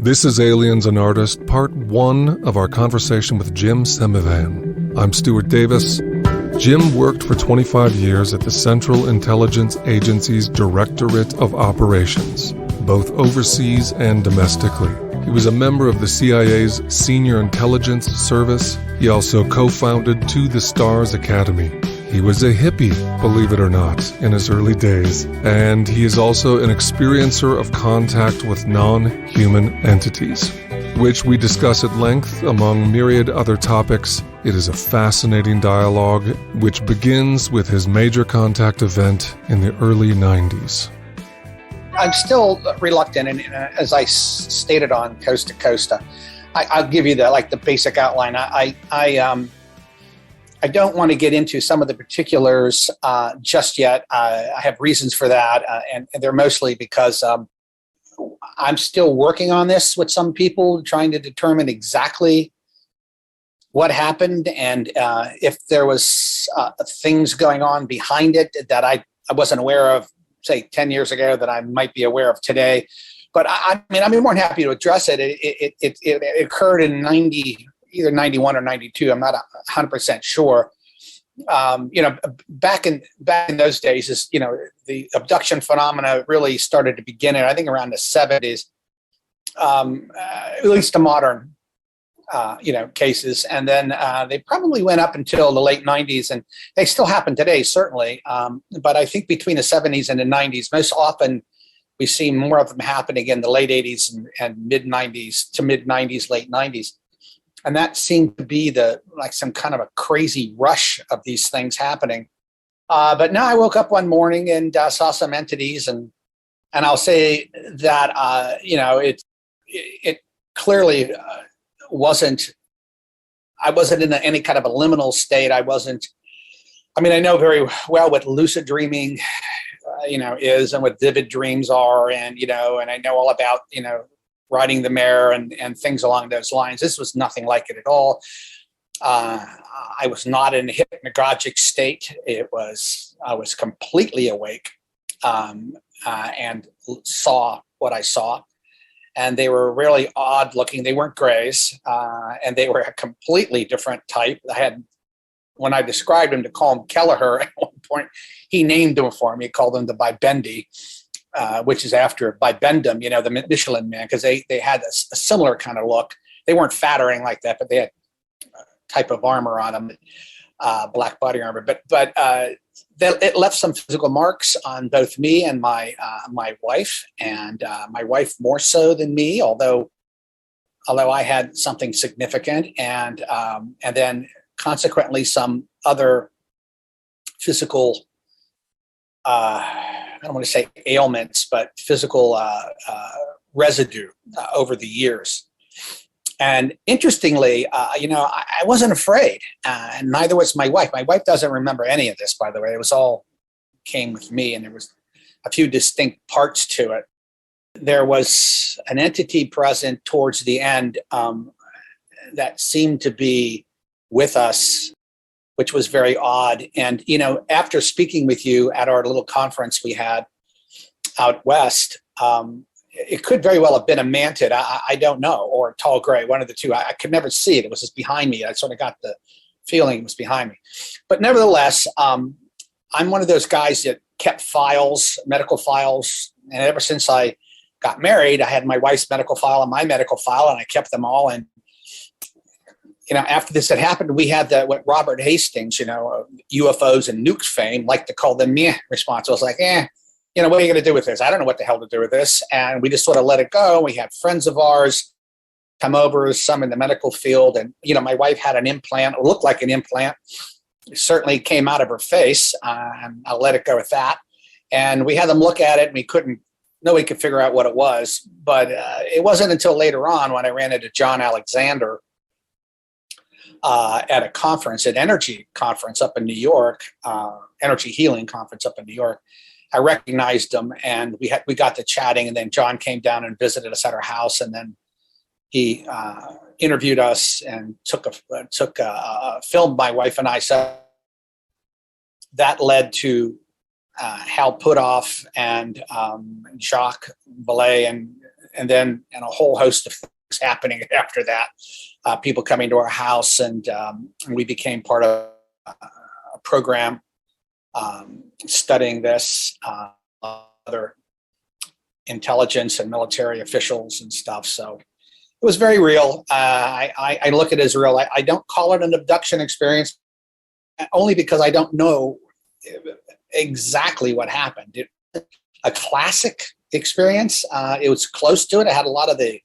This is Aliens and Artists, Part 1 of our conversation with Jim Semivan. I'm Stuart Davis. Jim worked for 25 years at the Central Intelligence Agency's Directorate of Operations, both overseas and domestically. He was a member of the CIA's Senior Intelligence Service. He also co-founded To the Stars Academy. He was a hippie, believe it or not, in his early days, and he is also an experiencer of contact with non-human entities, which we discuss at length among myriad other topics. It is a fascinating dialogue, which begins with his major contact event in the early 90s. I'm still reluctant, and as I stated on Coast to Coast, I'll give you the basic outline. I don't want to get into some of the particulars just yet. I have reasons for that, and they're mostly because I'm still working on this with some people, trying to determine exactly what happened and if there was things going on behind it that I wasn't aware of, say, 10 years ago that I might be aware of today. But I'd be more than happy to address it. It occurred in either 91 or 92. I'm not 100% sure. Back in those days, the abduction phenomena really started to begin in, I think, around the 70s, at least the modern, cases. And then they probably went up until the late 90s, and they still happen today, certainly. But I think between the 70s and the 90s, most often we see more of them happening in the late 80s and mid 90s to mid 90s, late 90s. And that seemed to be some kind of a crazy rush of these things happening. But now I woke up one morning and saw some entities, and I'll say that it clearly wasn't. I wasn't in any kind of a liminal state. I know very well what lucid dreaming, is, and what vivid dreams are, and I know all about riding the mare and things along those lines. This was nothing like it at all. I was not in a hypnagogic state. I was completely awake and saw what I saw. And they were really odd looking. They weren't grays, and they were a completely different type. When I described them to Colm Kelleher at one point, he named them for me. He called them the Bibendi, which is after Bibendum, the Michelin Man, because they had a similar kind of look. They weren't fattering like that, but they had a type of armor on them, black body armor. But it left some physical marks on both me and my wife, and my wife more so than me, although I had something significant, and then consequently some other physical. I don't want to say ailments, but physical residue over the years. And interestingly, I wasn't afraid, and neither was my wife. My wife doesn't remember any of this, by the way. It was all came with me, and there was a few distinct parts to it. There was an entity present towards the end that seemed to be with us, which was very odd. And, after speaking with you at our little conference we had out west, it could very well have been a mantid. I don't know, or a tall gray, one of the two. I could never see it. It was just behind me. I sort of got the feeling it was behind me. But nevertheless, I'm one of those guys that kept files, medical files. And ever since I got married, I had my wife's medical file and my medical file, and I kept them all. And after this had happened, we had what Robert Hastings, UFOs and Nukes fame, like to call them meh response. I was like, what are you going to do with this? I don't know what the hell to do with this. And we just sort of let it go. We had friends of ours come over, some in the medical field. And, my wife had an implant, it looked like an implant. It certainly came out of her face. And I'll let it go with that. And we had them look at it, and nobody could figure out what it was. But it wasn't until later on when I ran into John Alexander at a conference, an energy conference up in New York, energy healing conference up in New York. I recognized him, and we got to chatting, and then John came down and visited us at our house, and then he interviewed us and filmed my wife and I. So that led to Hal Puthoff and Jacques Vallée and then and a whole host of things happening after that. People coming to our house, and we became part of a program studying this, other intelligence and military officials and stuff. So it was very real. I look at it as real. I don't call it an abduction experience, only because I don't know exactly what happened. A classic experience. It was close to it. I had a lot of the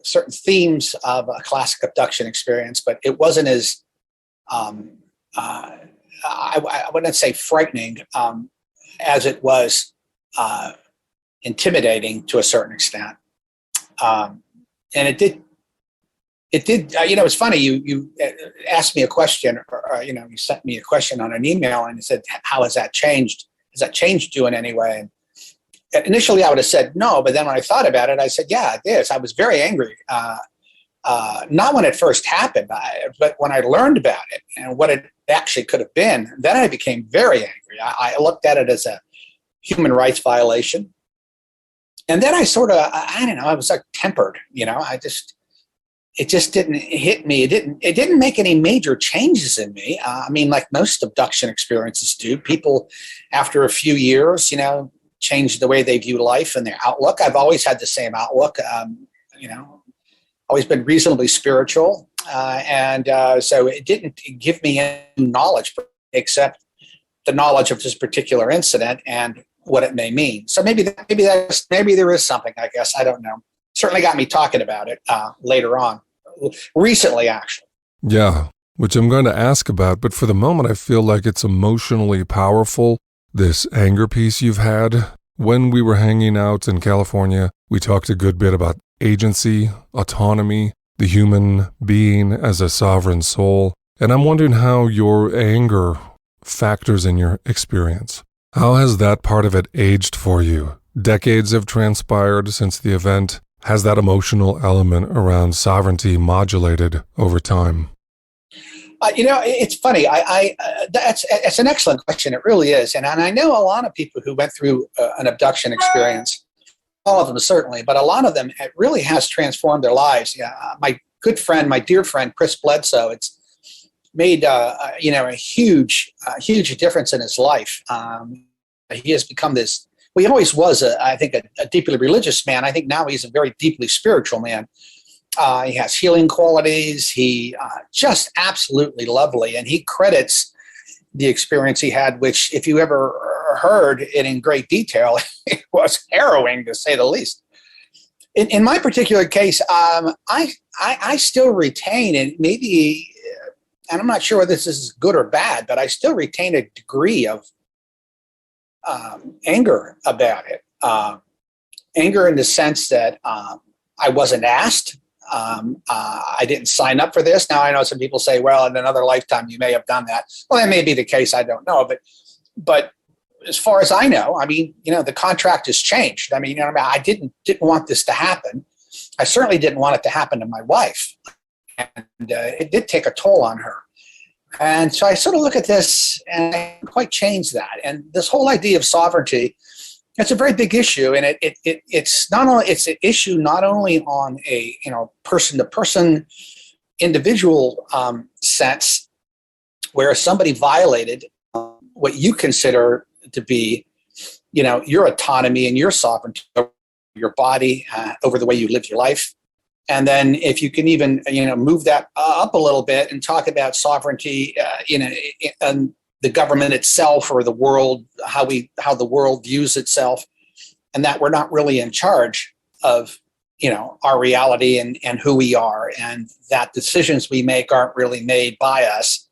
certain themes of a classic abduction experience, but it wasn't as I wouldn't say frightening as it was intimidating to a certain extent. And it did. It's funny. You asked me a question, or you sent me a question on an email, and you said, "How has that changed? Has that changed you in any way?" And initially, I would have said no, but then when I thought about it, I said, "Yeah, it is." I was very angry, not when it first happened, but when I learned about it and what it actually could have been. Then I became very angry. I looked at it as a human rights violation, and then I sort of, I don't know, I was like tempered. It just didn't hit me. It didn't make any major changes in me. I mean, like most abduction experiences do, people after a few years, change the way they view life and their outlook. I've always had the same outlook, always been reasonably spiritual. And so it didn't give me any knowledge except the knowledge of this particular incident and what it may mean. So maybe there is something, I guess. I don't know. Certainly got me talking about it later on, recently, actually. Yeah, which I'm going to ask about, but for the moment, I feel like it's emotionally powerful. This anger piece you've had. When we were hanging out in California, we talked a good bit about agency, autonomy, the human being as a sovereign soul, and I'm wondering how your anger factors in your experience. How has that part of it aged for you? Decades have transpired since the event. Has that emotional element around sovereignty modulated over time? It's funny. It's an excellent question. It really is. And I know a lot of people who went through an abduction experience, all of them certainly, but a lot of them, it really has transformed their lives. My good friend, my dear friend, Chris Bledsoe, it's made, a huge difference in his life. He has become this. Well, he always was, I think, a deeply religious man. I think now he's a very deeply spiritual man. He has healing qualities. He just absolutely lovely. And he credits the experience he had, which if you ever heard it in great detail, it was harrowing to say the least. In my particular case, I still retain, and maybe, and I'm not sure whether this is good or bad, but I still retain a degree of anger about it. Anger in the sense that I wasn't asked. I didn't sign up for this. Now I know some people say, well, in another lifetime you may have done that. Well, that may be the case. I don't know. But as far as I know, I mean, the contract has changed. I mean, I didn't want this to happen. I certainly didn't want it to happen to my wife. And it did take a toll on her. And so I sort of look at this and I quite change that. And this whole idea of sovereignty, it's a very big issue, and it's an issue not only on a person to person, individual sense, where somebody violated what you consider to be, your autonomy and your sovereignty over your body, over the way you live your life. And then if you can even move that up a little bit and talk about sovereignty in the government itself or the world, how the world views itself, and that we're not really in charge of our reality and who we are, and that decisions we make aren't really made by us.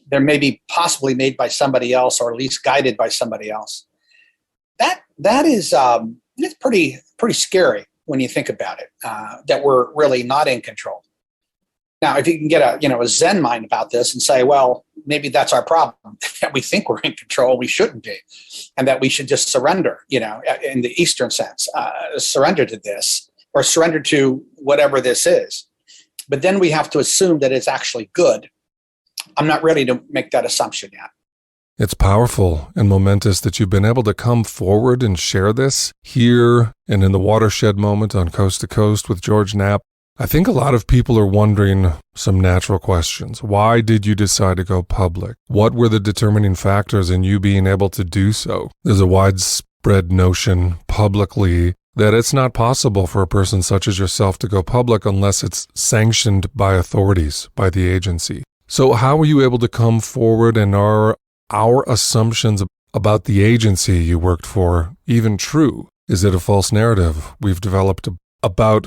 They're maybe possibly made by somebody else, or at least guided by somebody else. That is it's pretty scary when you think about it, that we're really not in control. Now, if you can get a Zen mind about this and say, well, maybe that's our problem, that we think we're in control, we shouldn't be, and that we should just surrender, in the Eastern sense, surrender to this, or surrender to whatever this is. But then we have to assume that it's actually good. I'm not ready to make that assumption yet. It's powerful and momentous that you've been able to come forward and share this here and in the watershed moment on Coast to Coast with George Knapp. I think a lot of people are wondering some natural questions. Why did you decide to go public? What were the determining factors in you being able to do so? There's a widespread notion publicly that it's not possible for a person such as yourself to go public unless it's sanctioned by authorities, by the agency. So how were you able to come forward, and are our assumptions about the agency you worked for even true? Is it a false narrative we've developed about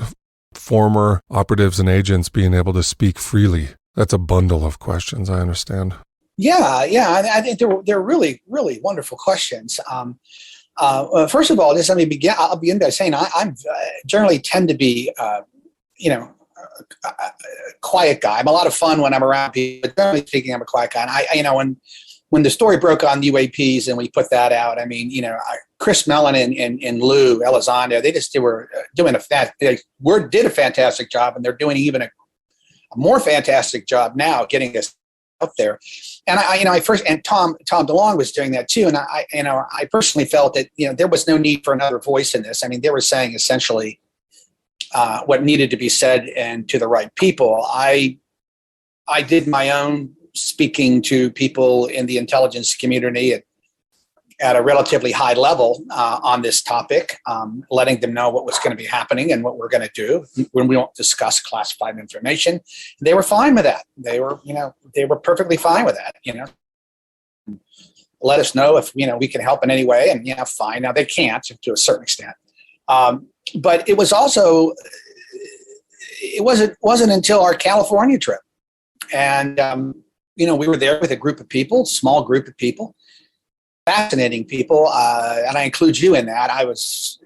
former operatives and agents being able to speak freely? That's a bundle of questions, I understand. Yeah. I think they're really, really wonderful questions. First of all, just let me begin. I'll begin by saying I'm generally tend to be, a quiet guy. I'm a lot of fun when I'm around people, but generally speaking, I'm a quiet guy. And when the story broke on UAPs and we put that out, Chris Mellon and Lou Elizondo, they were doing did a fantastic job, and they're doing even a more fantastic job now getting us out there. And Tom DeLong was doing that too. And I personally felt that, there was no need for another voice in this. I mean, they were saying essentially what needed to be said, and to the right people. I did my own speaking to people in the intelligence community at a relatively high level on this topic, letting them know what was going to be happening and what we're going to do when we don't discuss classified information. They were fine with that. They were perfectly fine with that. Let us know if we can help in any way, and fine. Now they can't to a certain extent, but it was also it wasn't until our California trip, and we were there with a group of people, small group of people. Fascinating people, and I include you in that. I was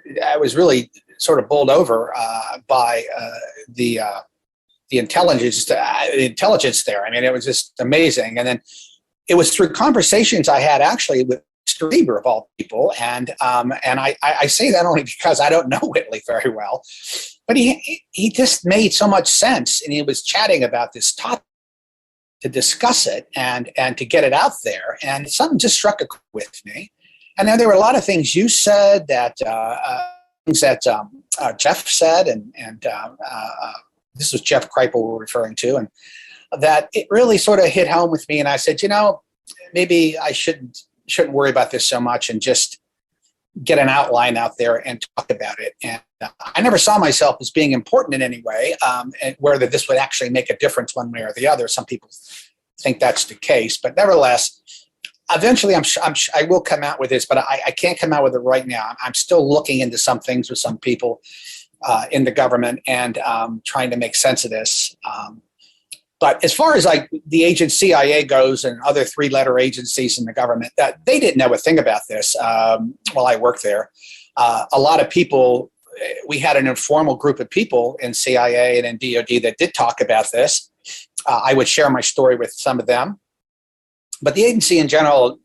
really sort of bowled over by the intelligence there. I mean, it was just amazing. And then it was through conversations I had actually with Mr. Lieber, of all people, and I say that only because I don't know Whitley very well, but he just made so much sense, and he was chatting about this topic to discuss it and to get it out there. And something just struck with me. And then there were a lot of things you said that Jeff said, and this was Jeff Kripal we're referring to, and that it really sort of hit home with me. And I said, maybe I shouldn't worry about this so much and just get an outline out there and talk about it. And I never saw myself as being important in any way, and whether this would actually make a difference one way or the other. Some people think that's the case, but nevertheless, eventually I will come out with this, but I can't come out with it right now. I'm still looking into some things with some people in the government and trying to make sense of this. But as far as the agent CIA goes and other three-letter agencies in the government, that they didn't know a thing about this while I worked there. A lot of people, we had an informal group of people in CIA and in DOD that did talk about this. I would share my story with some of them. But the agency in general,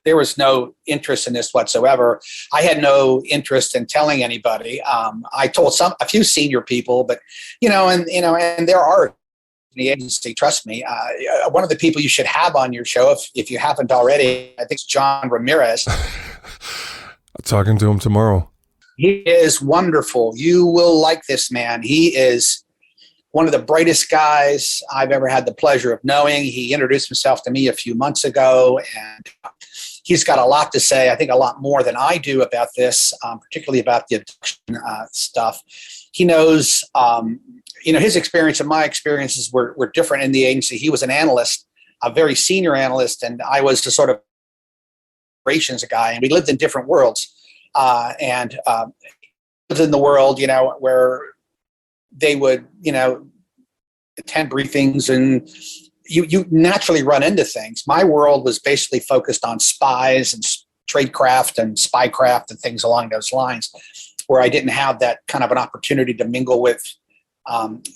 there was no interest in this whatsoever. I had no interest in telling anybody. I told a few senior people, but and there are the agency, trust me. One of the people you should have on your show, if you haven't already, I think it's John Ramirez. Talking to him tomorrow. He is wonderful. You will like this man. He is one of the brightest guys I've ever had the pleasure of knowing. He introduced himself to me a few months ago, and he's got a lot to say. I think a lot more than I do about this, particularly about the abduction stuff. He knows, his experience and my experiences were different in the agency. He was an analyst, a very senior analyst, and I was the sort of operations guy, and we lived in different worlds. And lived in the world, where they would, attend briefings, and you naturally run into things. My world was basically focused on spies and tradecraft and spycraft and things along those lines, where I didn't have that kind of an opportunity to mingle with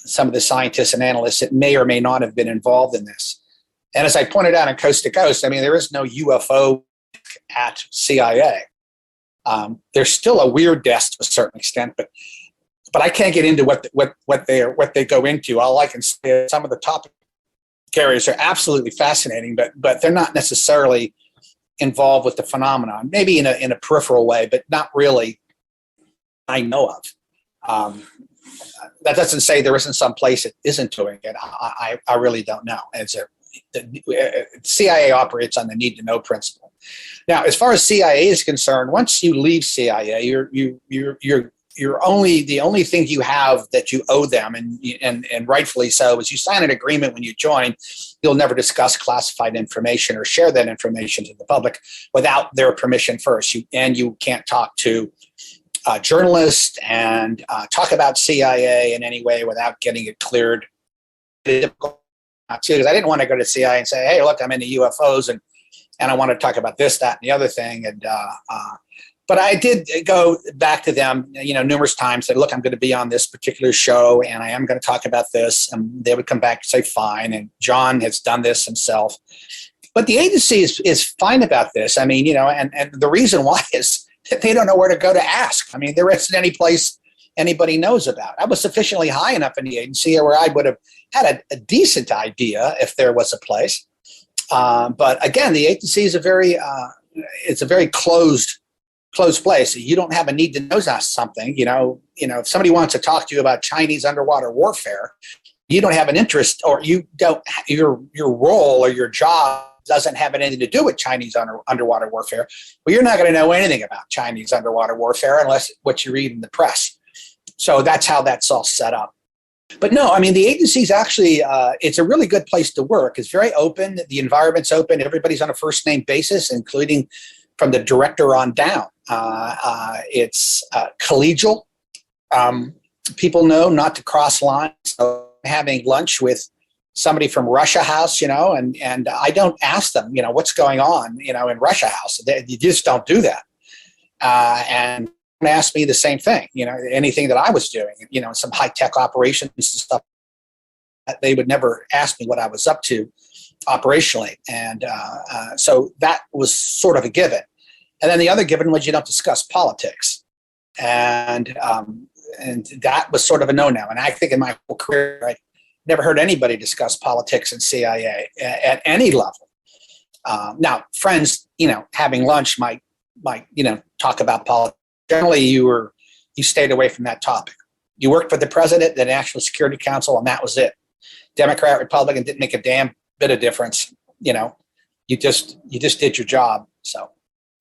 some of the scientists and analysts that may or may not have been involved in this. And as I pointed out on Coast to Coast, I mean, there is no UFO at CIA. There's still a weird desk to a certain extent, but I can't get into what they go into. All I can say is some of the topics carriers are absolutely fascinating, but they're not necessarily involved with the phenomenon. Maybe in a peripheral way, but not really. I know of. That doesn't say there isn't some place it isn't doing it. I really don't know. The CIA operates on the need to know principle. Now, as far as CIA is concerned, once you leave CIA, you're only the only thing you have that you owe them, and rightfully so, is you sign an agreement when you join. You'll never discuss classified information or share that information to the public without their permission first. You can't talk to journalists and talk about CIA in any way without getting it cleared. Because I didn't want to go to CIA and say, "Hey, look, I'm into UFOs and I want to talk about this, that, and the other thing." But I did go back to them, numerous times. Said, "Look, I'm going to be on this particular show, and I am going to talk about this." And they would come back and say, "Fine." And John has done this himself, but the agency is fine about this. I mean, and the reason why is that they don't know where to go to ask. I mean, there isn't any place anybody knows about. I was sufficiently high enough in the agency where I would have had a decent idea if there was a place. But again, the agency is it's a very closed place. You don't have a need to know something. If somebody wants to talk to you about Chinese underwater warfare, you don't have an interest, or you don't. Your role or your job doesn't have anything to do with Chinese underwater warfare. Well, you're not going to know anything about Chinese underwater warfare unless what you read in the press. So that's how that's all set up. But no, I mean, the agency's actually, it's a really good place to work. It's very open. The environment's open. Everybody's on a first name basis, including from the director on down. It's collegial. People know not to cross lines. So having lunch with somebody from Russia House, and I don't ask them, what's going on, in Russia House. You just don't do that. And ask me the same thing, anything that I was doing, some high-tech operations and stuff. They would never ask me what I was up to operationally. And so that was sort of a given. And then the other given was you don't discuss politics. And that was sort of a no-no. And I think in my whole career, I never heard anybody discuss politics in CIA at any level. Now, friends, having lunch might talk about politics. Generally, you stayed away from that topic. You worked for the president, the National Security Council, and that was it. Democrat, Republican didn't make a damn bit of difference. You just did your job. So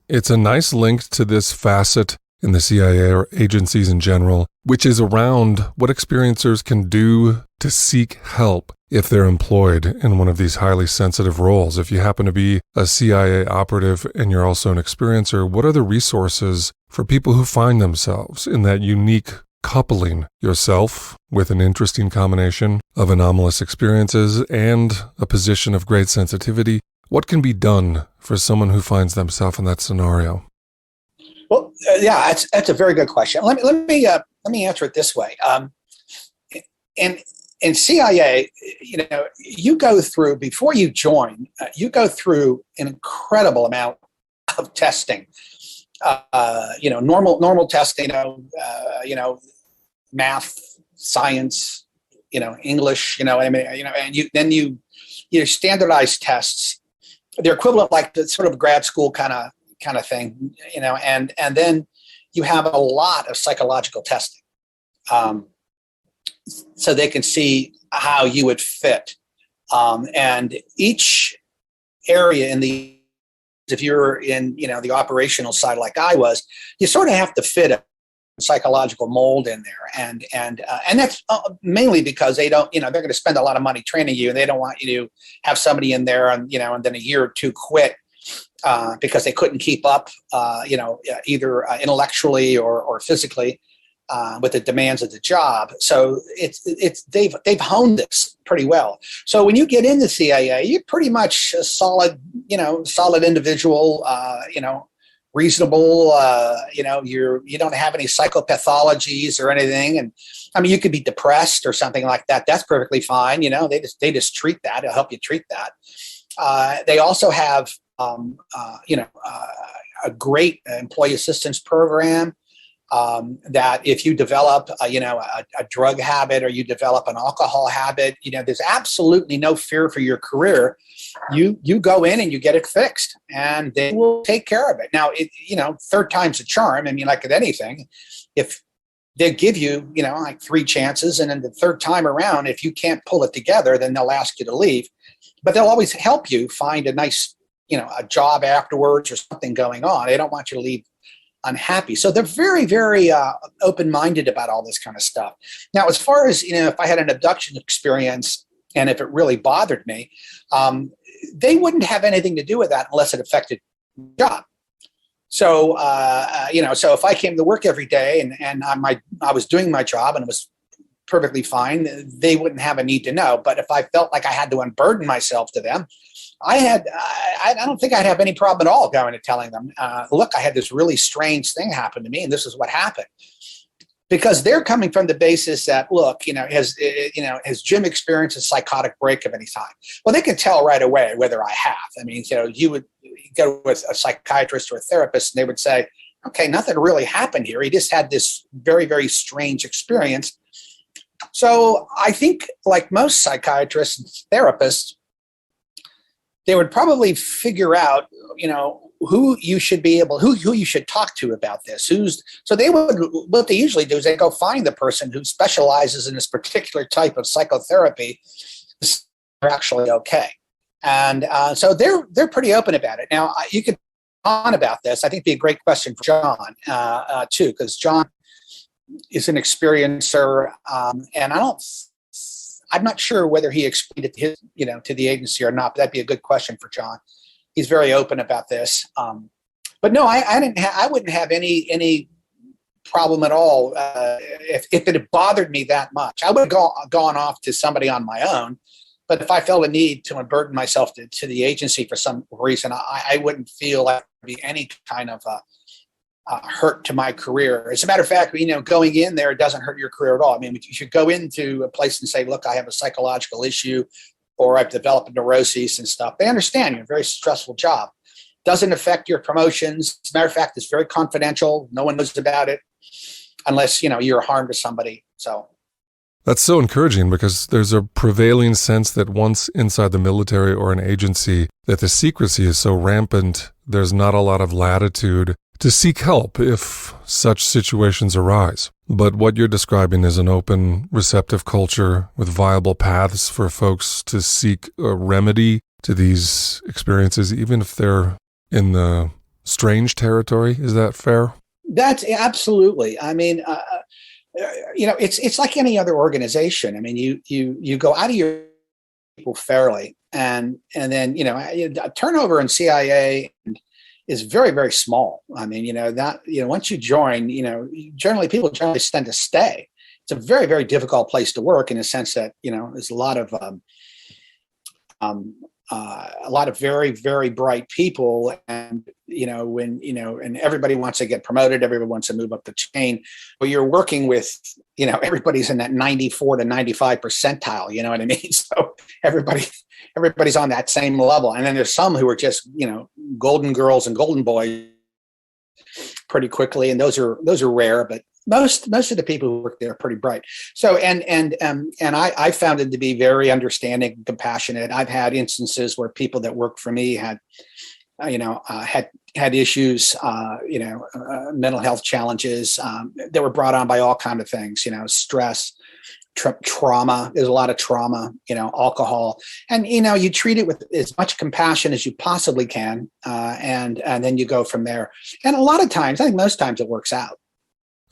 it's a nice link to this facet in the CIA or agencies in general, which is around what experiencers can do to seek help if they're employed in one of these highly sensitive roles. If you happen to be a CIA operative and you're also an experiencer, what are the resources for people who find themselves in that unique coupling yourself with an interesting combination of anomalous experiences and a position of great sensitivity? What can be done for someone who finds themselves in that scenario? Well, yeah, that's a very good question. Let me answer it this way. In CIA, you go through, before you join, you go through an incredible amount of testing. Normal testing, math, science, English, and you standardize tests. They're equivalent, like the sort of grad school kind of thing, and then you have a lot of psychological testing. So they can see how you would fit. And each area if you're in, the operational side like I was, you sort of have to fit a psychological mold in there. And that's mainly because they don't, they're going to spend a lot of money training you, and they don't want you to have somebody in there and then a year or two quit because they couldn't keep up, either intellectually or physically. With the demands of the job. So they've honed this pretty well. So when you get into CIA, you're pretty much a solid individual, reasonable, you don't have any psychopathologies or anything. And I mean, you could be depressed or something like that. That's perfectly fine. They just treat that. It'll help you treat that. They also have, a great employee assistance program. that if you develop, a drug habit or you develop an alcohol habit, there's absolutely no fear for your career. You go in and you get it fixed, and they will take care of it. Now, third time's a charm. I mean, like with anything, if they give you, like 3 chances, and then the third time around, if you can't pull it together, then they'll ask you to leave. But they'll always help you find a nice, a job afterwards or something going on. They don't want you to leave unhappy. So they're very, very open-minded about all this kind of stuff. Now, as far as, if I had an abduction experience and if it really bothered me, they wouldn't have anything to do with that unless it affected the job. So, so if I came to work every day and I was doing my job and it was perfectly fine, they wouldn't have a need to know. But if I felt like I had to unburden myself to them, I don't think I'd have any problem at all going and telling them, look, I had this really strange thing happen to me, and this is what happened. Because they're coming from the basis that, look, has Jim experienced a psychotic break of any time? Well, they can tell right away whether I have. I mean, you would go with a psychiatrist or a therapist, and they would say, okay, nothing really happened here. He just had this very, very strange experience. So I think, like most psychiatrists and therapists, they would probably figure out, who you should who you should talk to about this. So what they usually do is they go find the person who specializes in this particular type of psychotherapy. They're actually okay. And so they're pretty open about it. Now, you could on about this. I think it'd be a great question for John, too, because John is an experiencer, and I'm not sure whether he explained it to his, to the agency or not, but that'd be a good question for John. He's very open about this. But no, I wouldn't have any problem at all if it had bothered me that much. I would have gone off to somebody on my own. But if I felt a need to unburden myself to the agency for some reason, I wouldn't feel like there'd be any kind of hurt to my career. As a matter of fact, going in there, it doesn't hurt your career at all. I mean, you should go into a place and say, look, I have a psychological issue, or I've developed neuroses and stuff. They understand you're a very stressful job. Doesn't affect your promotions. As a matter of fact, it's very confidential. No one knows about it unless, you're a harm to somebody. So that's so encouraging, because there's a prevailing sense that once inside the military or an agency, that the secrecy is so rampant, there's not a lot of latitude to seek help if such situations arise. But what you're describing is an open, receptive culture with viable paths for folks to seek a remedy to these experiences, even if they're in the strange territory. Is that fair? That's absolutely. I mean, it's like any other organization. I mean, you go out of your people fairly, and then turnover in CIA is very, very small. I mean, once you join, generally people tend to stay. It's a very, very difficult place to work in the sense that, there's a lot of very, very bright people, and and everybody wants to get promoted, everyone wants to move up the chain. But you're working with, everybody's in that 94 to 95 percentile. You know what I mean? So everybody's on that same level, and then there's some who are just golden girls and golden boys pretty quickly, and those are rare, but most of the people who work there are pretty bright. So and I found them to be very understanding, compassionate. I've had instances where people that worked for me had issues, mental health challenges that were brought on by all kinds of things, stress, trauma. There's a lot of trauma, alcohol, and you treat it with as much compassion as you possibly can, and then you go from there. And a lot of times, I think most times, it works out.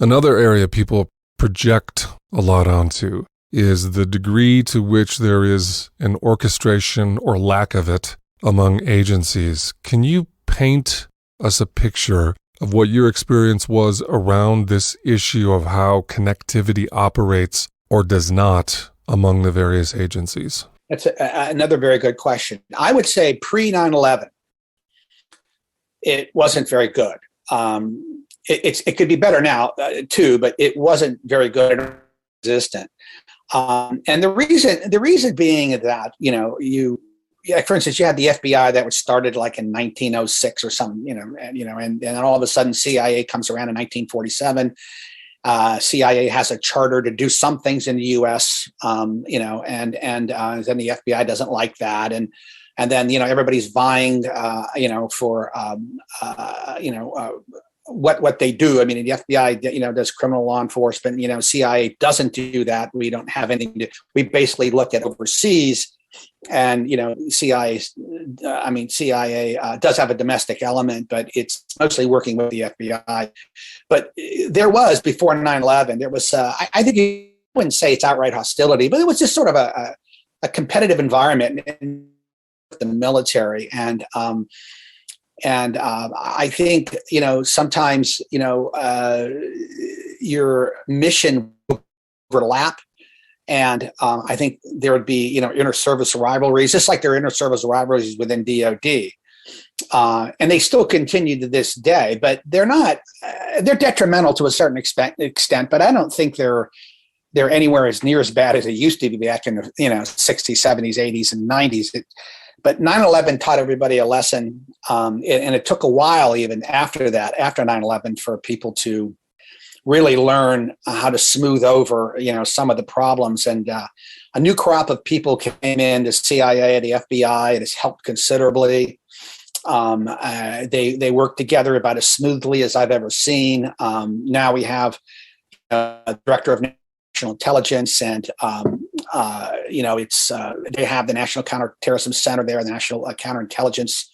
Another area people project a lot onto is the degree to which there is an orchestration or lack of it among agencies. Can you paint us a picture of what your experience was around this issue of how connectivity operates or does not among the various agencies? That's another very good question. I would say pre 9/11, it wasn't very good. It could be better now too, but it wasn't very good or resistant. And the reason being that you yeah, for instance, you had the FBI that was started like in 1906 or something, and then all of a sudden CIA comes around in 1947. CIA has a charter to do some things in the U.S., and then the FBI doesn't like that, and then everybody's vying, for what they do. I mean, the FBI, does criminal law enforcement. CIA doesn't do that. We don't have anything to. We basically look at overseas. And CIA does have a domestic element, but it's mostly working with the FBI. But there was, before 9/11, there was I think you wouldn't say it's outright hostility, but it was just sort of a competitive environment in the military, and I think sometimes your mission overlap. And I think there would be, inter-service rivalries, just like there are inter-service rivalries within DOD. And they still continue to this day, but they're not, they're detrimental to a certain extent, but I don't think they're anywhere as near as bad as it used to be back in the, 60s, 70s, 80s, and 90s. But 9/11 taught everybody a lesson. And it took a while even after that, after 9/11, for people to really learn how to smooth over, some of the problems. And a new crop of people came in, the CIA, the FBI. It has helped considerably. They work together about as smoothly as I've ever seen. Now we have a director of national intelligence, and they have the National Counterterrorism Center there, the National Counterintelligence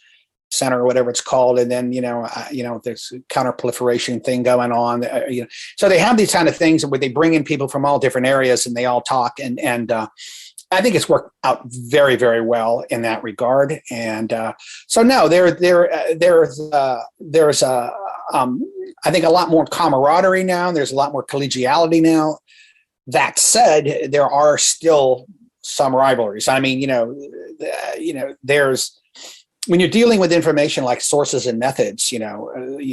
Center, or whatever it's called, and then there's counterproliferation thing going on. So they have these kind of things where they bring in people from all different areas, and they all talk, and I think it's worked out very, very well in that regard. And so no, there's I think a lot more camaraderie now. There's a lot more collegiality now. That said, there are still some rivalries. I mean, there's, when you're dealing with information like sources and methods, you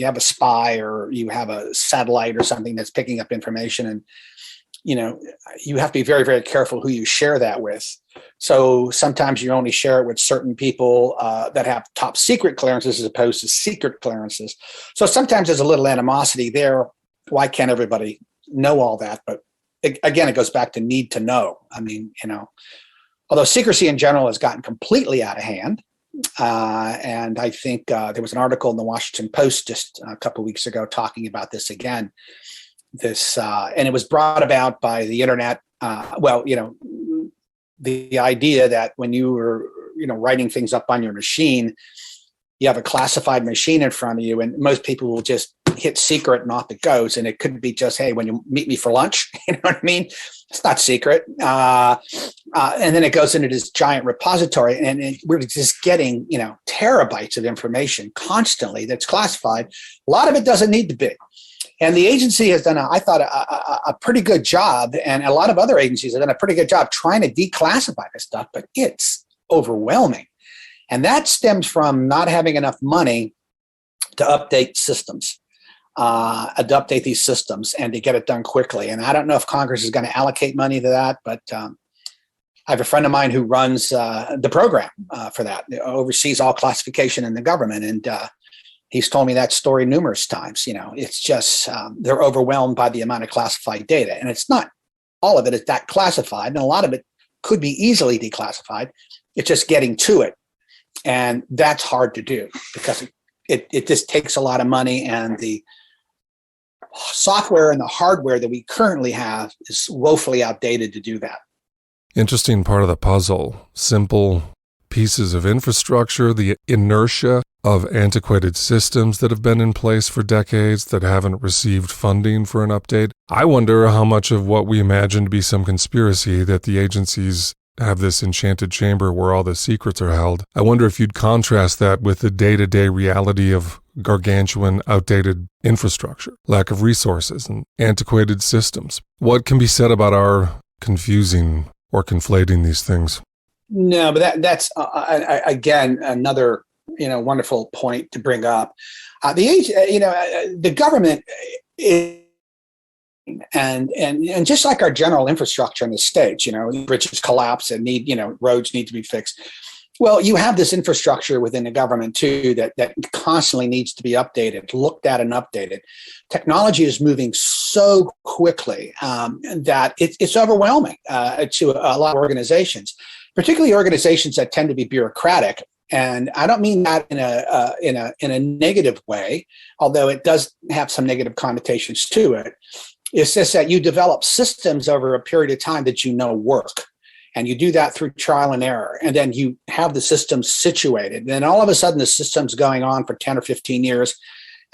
have a spy or you have a satellite or something that's picking up information, and you have to be very, very careful who you share that with. So sometimes you only share it with certain people that have top secret clearances as opposed to secret clearances. So sometimes there's a little animosity there. Why can't everybody know all that? But again, it goes back to need to know. I mean, although secrecy in general has gotten completely out of hand. And I think there was an article in the Washington Post just a couple of weeks ago talking about this again. And it was brought about by the internet. The idea that when you were, writing things up on your machine, you have a classified machine in front of you, and most people will just hit secret and off it goes. And it could be just, hey, when you meet me for lunch, you know what I mean? It's not secret. And then it goes into this giant repository, and we're just getting, terabytes of information constantly that's classified. A lot of it doesn't need to be. And the agency has done, I thought, a pretty good job, and a lot of other agencies have done a pretty good job trying to declassify this stuff, but it's overwhelming. And that stems from not having enough money to update systems, update these systems, and to get it done quickly. And I don't know if Congress is going to allocate money to that, but I have a friend of mine who runs the program for that, oversees all classification in the government. And he's told me that story numerous times. It's just they're overwhelmed by the amount of classified data. And it's not all of it is that classified, and a lot of it could be easily declassified. It's just getting to it. And that's hard to do because it just takes a lot of money, and the software and the hardware that we currently have is woefully outdated to do that. Interesting part of the puzzle. Simple pieces of infrastructure, the inertia of antiquated systems that have been in place for decades that haven't received funding for an update. I wonder how much of what we imagine to be some conspiracy that the agencies have this enchanted chamber where all the secrets are held. I wonder if you'd contrast that with the day-to-day reality of gargantuan, outdated infrastructure, lack of resources, and antiquated systems. What can be said about our confusing or conflating these things? No, but that's again another wonderful point to bring up. The government is, and just like our general infrastructure in the States, bridges collapse and need roads need to be fixed. Well, you have this infrastructure within the government too that constantly needs to be updated, looked at, and updated. Technology is moving so quickly that it's overwhelming to a lot of organizations, particularly organizations that tend to be bureaucratic. And I don't mean that in a negative way, although it does have some negative connotations to it. It's just that you develop systems over a period of time that you know work. And you do that through trial and error. And then you have the system situated. And then all of a sudden, the system's going on for 10 or 15 years.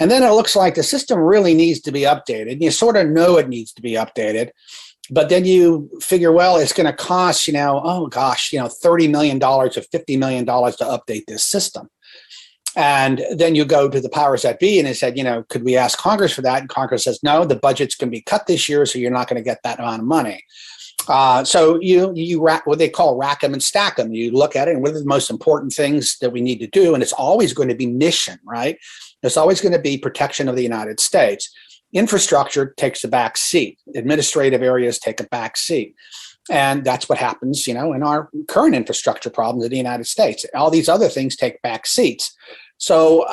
And then it looks like the system really needs to be updated. And you sort of know it needs to be updated. But then you figure, well, it's going to cost, $30 million or $50 million to update this system. And then you go to the powers that be and they said, could we ask Congress for that? And Congress says, no, the budget's going to be cut this year, so you're not going to get that amount of money. So you rack what they call rack them and stack them. You look at it and what are the most important things that we need to do? And it's always going to be mission, right? It's always going to be protection of the United States. Infrastructure takes a back seat. Administrative areas take a back seat. And that's what happens, in our current infrastructure problems in the United States. All these other things take back seats. So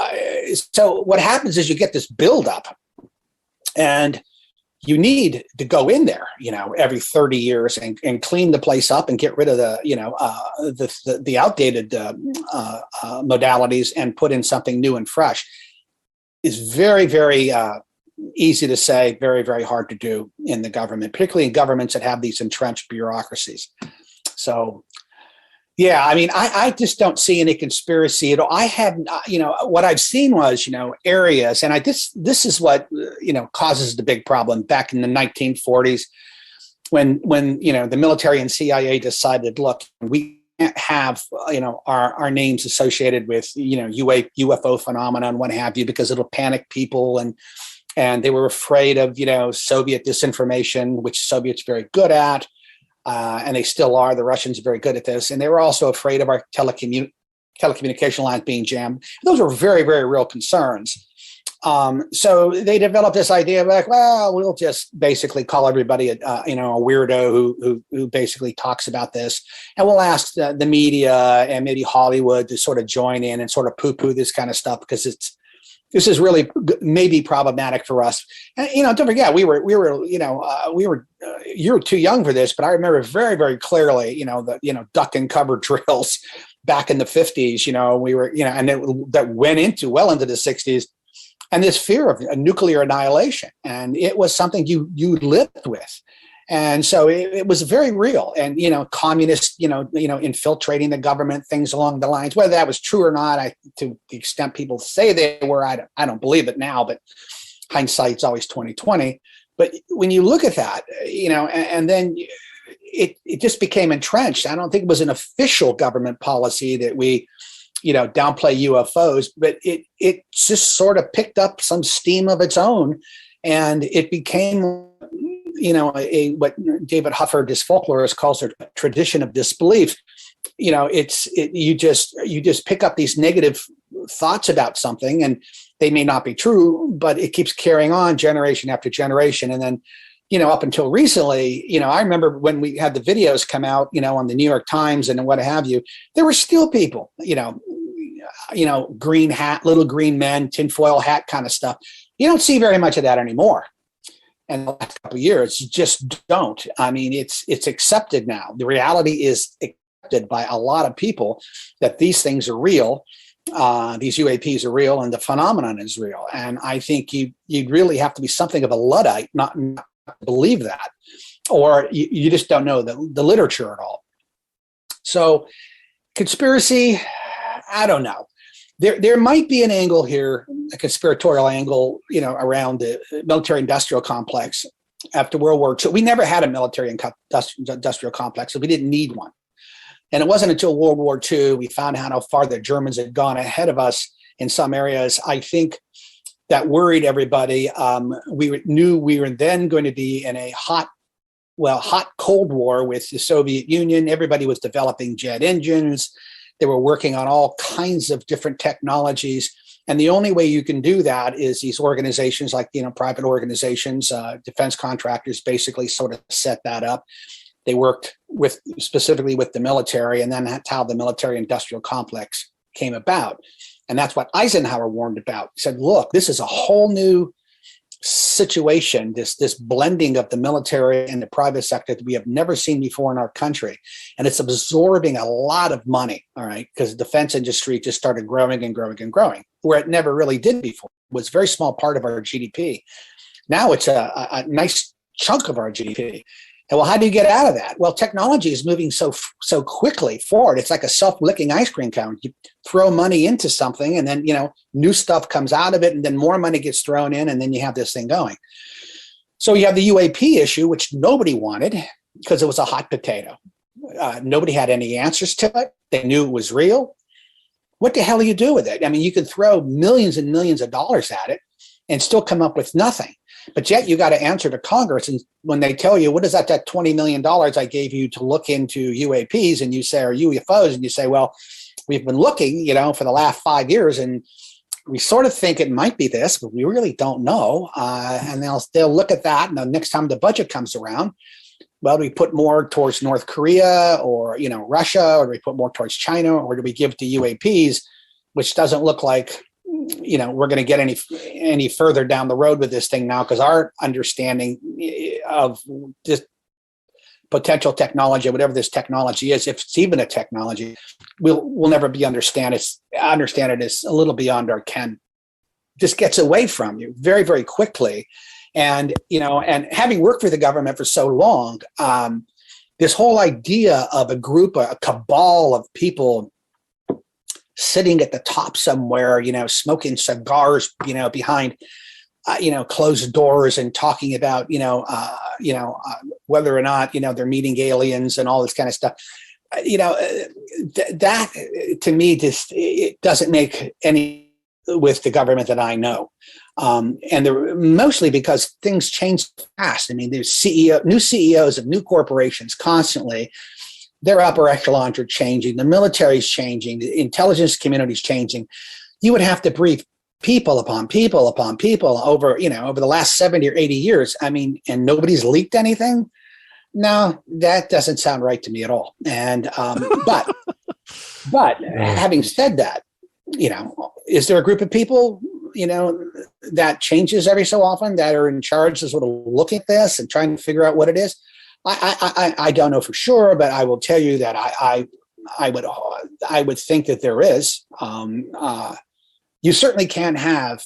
what happens is you get this buildup, and you need to go in there, every 30 years and clean the place up and get rid of the outdated modalities and put in something new and fresh. Is very, very easy to say, very, very hard to do in the government, particularly in governments that have these entrenched bureaucracies. So, yeah, I just don't see any conspiracy at all. I have, what I've seen was, areas, and this is what, causes the big problem back in the 1940s when the military and CIA decided, look, we can't have, our names associated with, UFO phenomena and what have you, because it'll panic people. And they were afraid of, Soviet disinformation, which Soviets are very good at. And they still are. The Russians are very good at this. And they were also afraid of our telecommunication lines being jammed. Those were very, very real concerns. So they developed this idea of like, well, we'll just basically call everybody a weirdo who basically talks about this. And we'll ask the media and maybe Hollywood to sort of join in and sort of poo-poo this kind of stuff because this is really maybe problematic for us. And, don't forget, we were you're too young for this, but I remember very, very clearly, the duck and cover drills back in the 50s, we were, and that went into well into the 60s, and this fear of nuclear annihilation. And it was something you lived with. And so it was very real. And, communists, infiltrating the government, things along the lines, whether that was true or not, to the extent people say they were, I don't believe it now, but hindsight's always 20/20. But when you look at that, and then it just became entrenched. I don't think it was an official government policy that we, downplay UFOs, but it just sort of picked up some steam of its own, and it became what David Huffer, this folklorist, calls a tradition of disbelief. You just pick up these negative thoughts about something, and they may not be true, but it keeps carrying on generation after generation. And then, up until recently, I remember when we had the videos come out, on the New York Times and what have you, there were still people, green hat, little green men, tinfoil hat kind of stuff. You don't see very much of that anymore. And the last couple of years, just don't. It's accepted now. The reality is accepted by a lot of people that these things are real. These UAPs are real, and the phenomenon is real. And I think you'd really have to be something of a Luddite not to believe that, or you just don't know the literature at all. So conspiracy, I don't know. There might be an angle here, a conspiratorial angle, around the military-industrial complex after World War II. We never had a military-industrial complex, so we didn't need one. And it wasn't until World War II we found out how far the Germans had gone ahead of us in some areas. I think that worried everybody. We knew we were then going to be in a hot Cold War with the Soviet Union. Everybody was developing jet engines. They were working on all kinds of different technologies. And the only way you can do that is these organizations like, private organizations, defense contractors basically sort of set that up. They worked specifically with the military, and then that's how the military-industrial complex came about. And that's what Eisenhower warned about. He said, look, this is a whole new situation, this blending of the military and the private sector that we have never seen before in our country. And it's absorbing a lot of money, all right, because the defense industry just started growing and growing and growing, where it never really did before. It was a very small part of our GDP. Now it's a nice chunk of our GDP. And well, how do you get out of that? Well, technology is moving so quickly forward. It's like a self-licking ice cream cone. You throw money into something, and then new stuff comes out of it, and then more money gets thrown in, and then you have this thing going. So you have the UAP issue, which nobody wanted because it was a hot potato. Nobody had any answers to it. They knew it was real. What the hell do you do with it? I mean, you can throw millions and millions of dollars at it and still come up with nothing. But yet you got to answer to Congress. And when they tell you, what is that $20 million I gave you to look into UAPs, and you say, or UFOs, and you say, well, we've been looking, for the last 5 years, and we sort of think it might be this, but we really don't know. And they'll look at that, and the next time the budget comes around, well, do we put more towards North Korea or, Russia, or do we put more towards China, or do we give to UAPs, which doesn't look like we're going to get any further down the road with this thing now, because our understanding of this potential technology, whatever this technology is, if it's even a technology, we'll never understand it is a little beyond our ken. Just gets away from you very, very quickly. And and having worked for the government for so long, this whole idea of a group, a cabal of people sitting at the top somewhere, smoking cigars, behind, closed doors, and talking about, whether or not, they're meeting aliens and all this kind of stuff. That to me, just, it doesn't make any with the government that I know. And they're mostly because things change fast. I mean, there's new CEOs of new corporations constantly. Their upper echelons are changing. The military is changing. The intelligence community is changing. You would have to brief people upon people upon people over the last 70 or 80 years. I mean, and nobody's leaked anything. No, that doesn't sound right to me at all. And but having said that, is there a group of people that changes every so often that are in charge of sort of looking at this and trying to figure out what it is? I don't know for sure, but I will tell you that I would think that there is. You certainly can't have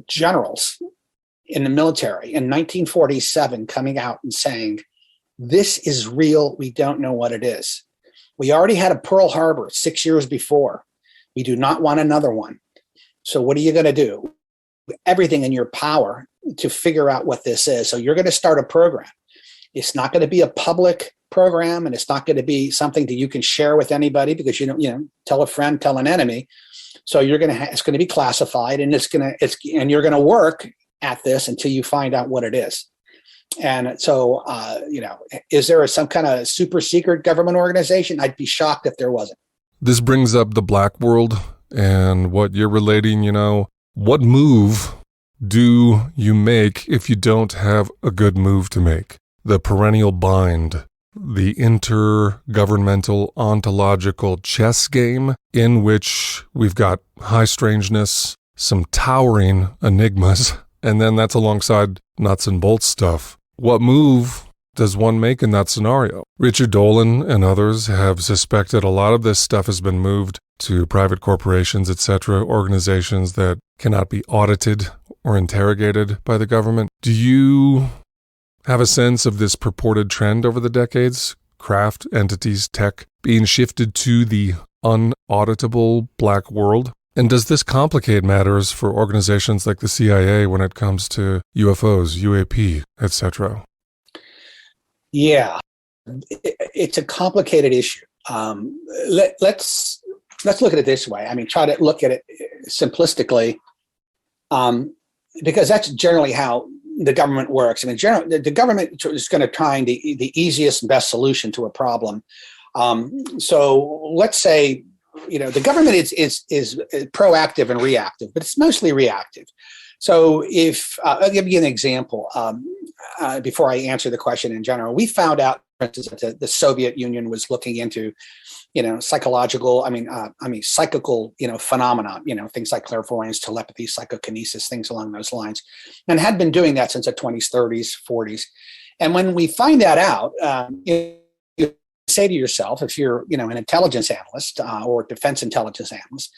generals in the military in 1947 coming out and saying, this is real, we don't know what it is. We already had a Pearl Harbor 6 years before. We do not want another one. So what are you going to do? Everything in your power to figure out what this is. So you're going to start a program. It's not going to be a public program, and it's not going to be something that you can share with anybody, because tell a friend, tell an enemy. So it's going to be classified, and and you're going to work at this until you find out what it is. And so, is there some kind of super secret government organization? I'd be shocked if there wasn't. This brings up the black world and what you're relating, what move do you make if you don't have a good move to make? The perennial bind, the intergovernmental ontological chess game in which we've got high strangeness, some towering enigmas, and then that's alongside nuts and bolts stuff. What move does one make in that scenario? Richard Dolan and others have suspected a lot of this stuff has been moved to private corporations, etc., organizations that cannot be audited or interrogated by the government. Do you have a sense of this purported trend over the decades? Craft, entities, tech being shifted to the unauditable black world? And does this complicate matters for organizations like the CIA when it comes to UFOs, UAP, etc.? Yeah, it's a complicated issue. Let's look at it this way. I mean, try to look at it simplistically, because that's generally how the government works. I mean, the government is going to find the easiest and best solution to a problem. So let's say, the government is proactive and reactive, but it's mostly reactive. So if I'll give you an example before I answer the question in general, we found out, for instance, that the Soviet Union was looking into, psychological, psychical, phenomena, things like clairvoyance, telepathy, psychokinesis, things along those lines, and had been doing that since the 20s, 30s, 40s. And when we find that out, you say to yourself, if you're, an intelligence analyst or defense intelligence analyst,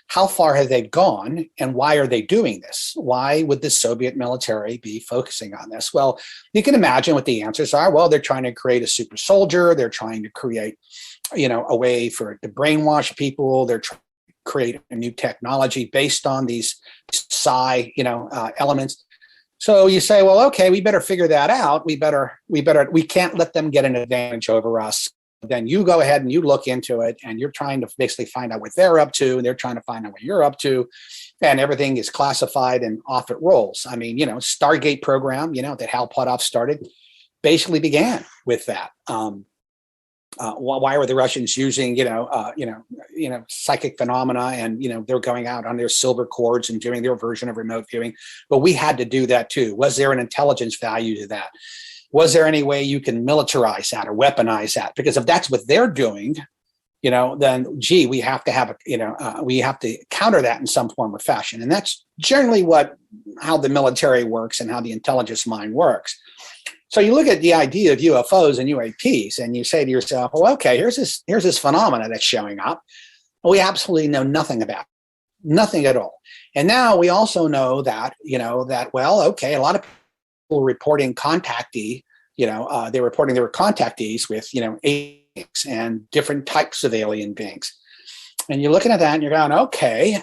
how far have they gone and why are they doing this? Why would the Soviet military be focusing on this? Well, you can imagine what the answers are. Well, they're trying to create a super soldier. They're trying to create, a way to brainwash people. They're trying to create a new technology based on these psi, elements. So you say, well, okay, we better figure that out. We can't let them get an advantage over us. Then you go ahead and you look into it and you're trying to basically find out what they're up to and they're trying to find out what you're up to, and everything is classified and off it rolls. Stargate program, that Hal Puthoff started basically began with that. Why were the Russians using, psychic phenomena and, they're going out on their silver cords and doing their version of remote viewing, but we had to do that too. Was there an intelligence value to that? Was there any way you can militarize that or weaponize that? Because if that's what they're doing, then we have to have we have to counter that in some form or fashion. And that's generally how the military works and how the intelligence mind works. So you look at the idea of UFOs and UAPs, and you say to yourself, well, okay, here's this phenomena that's showing up. We absolutely know nothing about it, nothing at all. And now we also know that, well, okay, a lot of people reporting contactee, they're reporting there were contactees with, aliens and different types of alien beings. And you're looking at that and you're going, okay,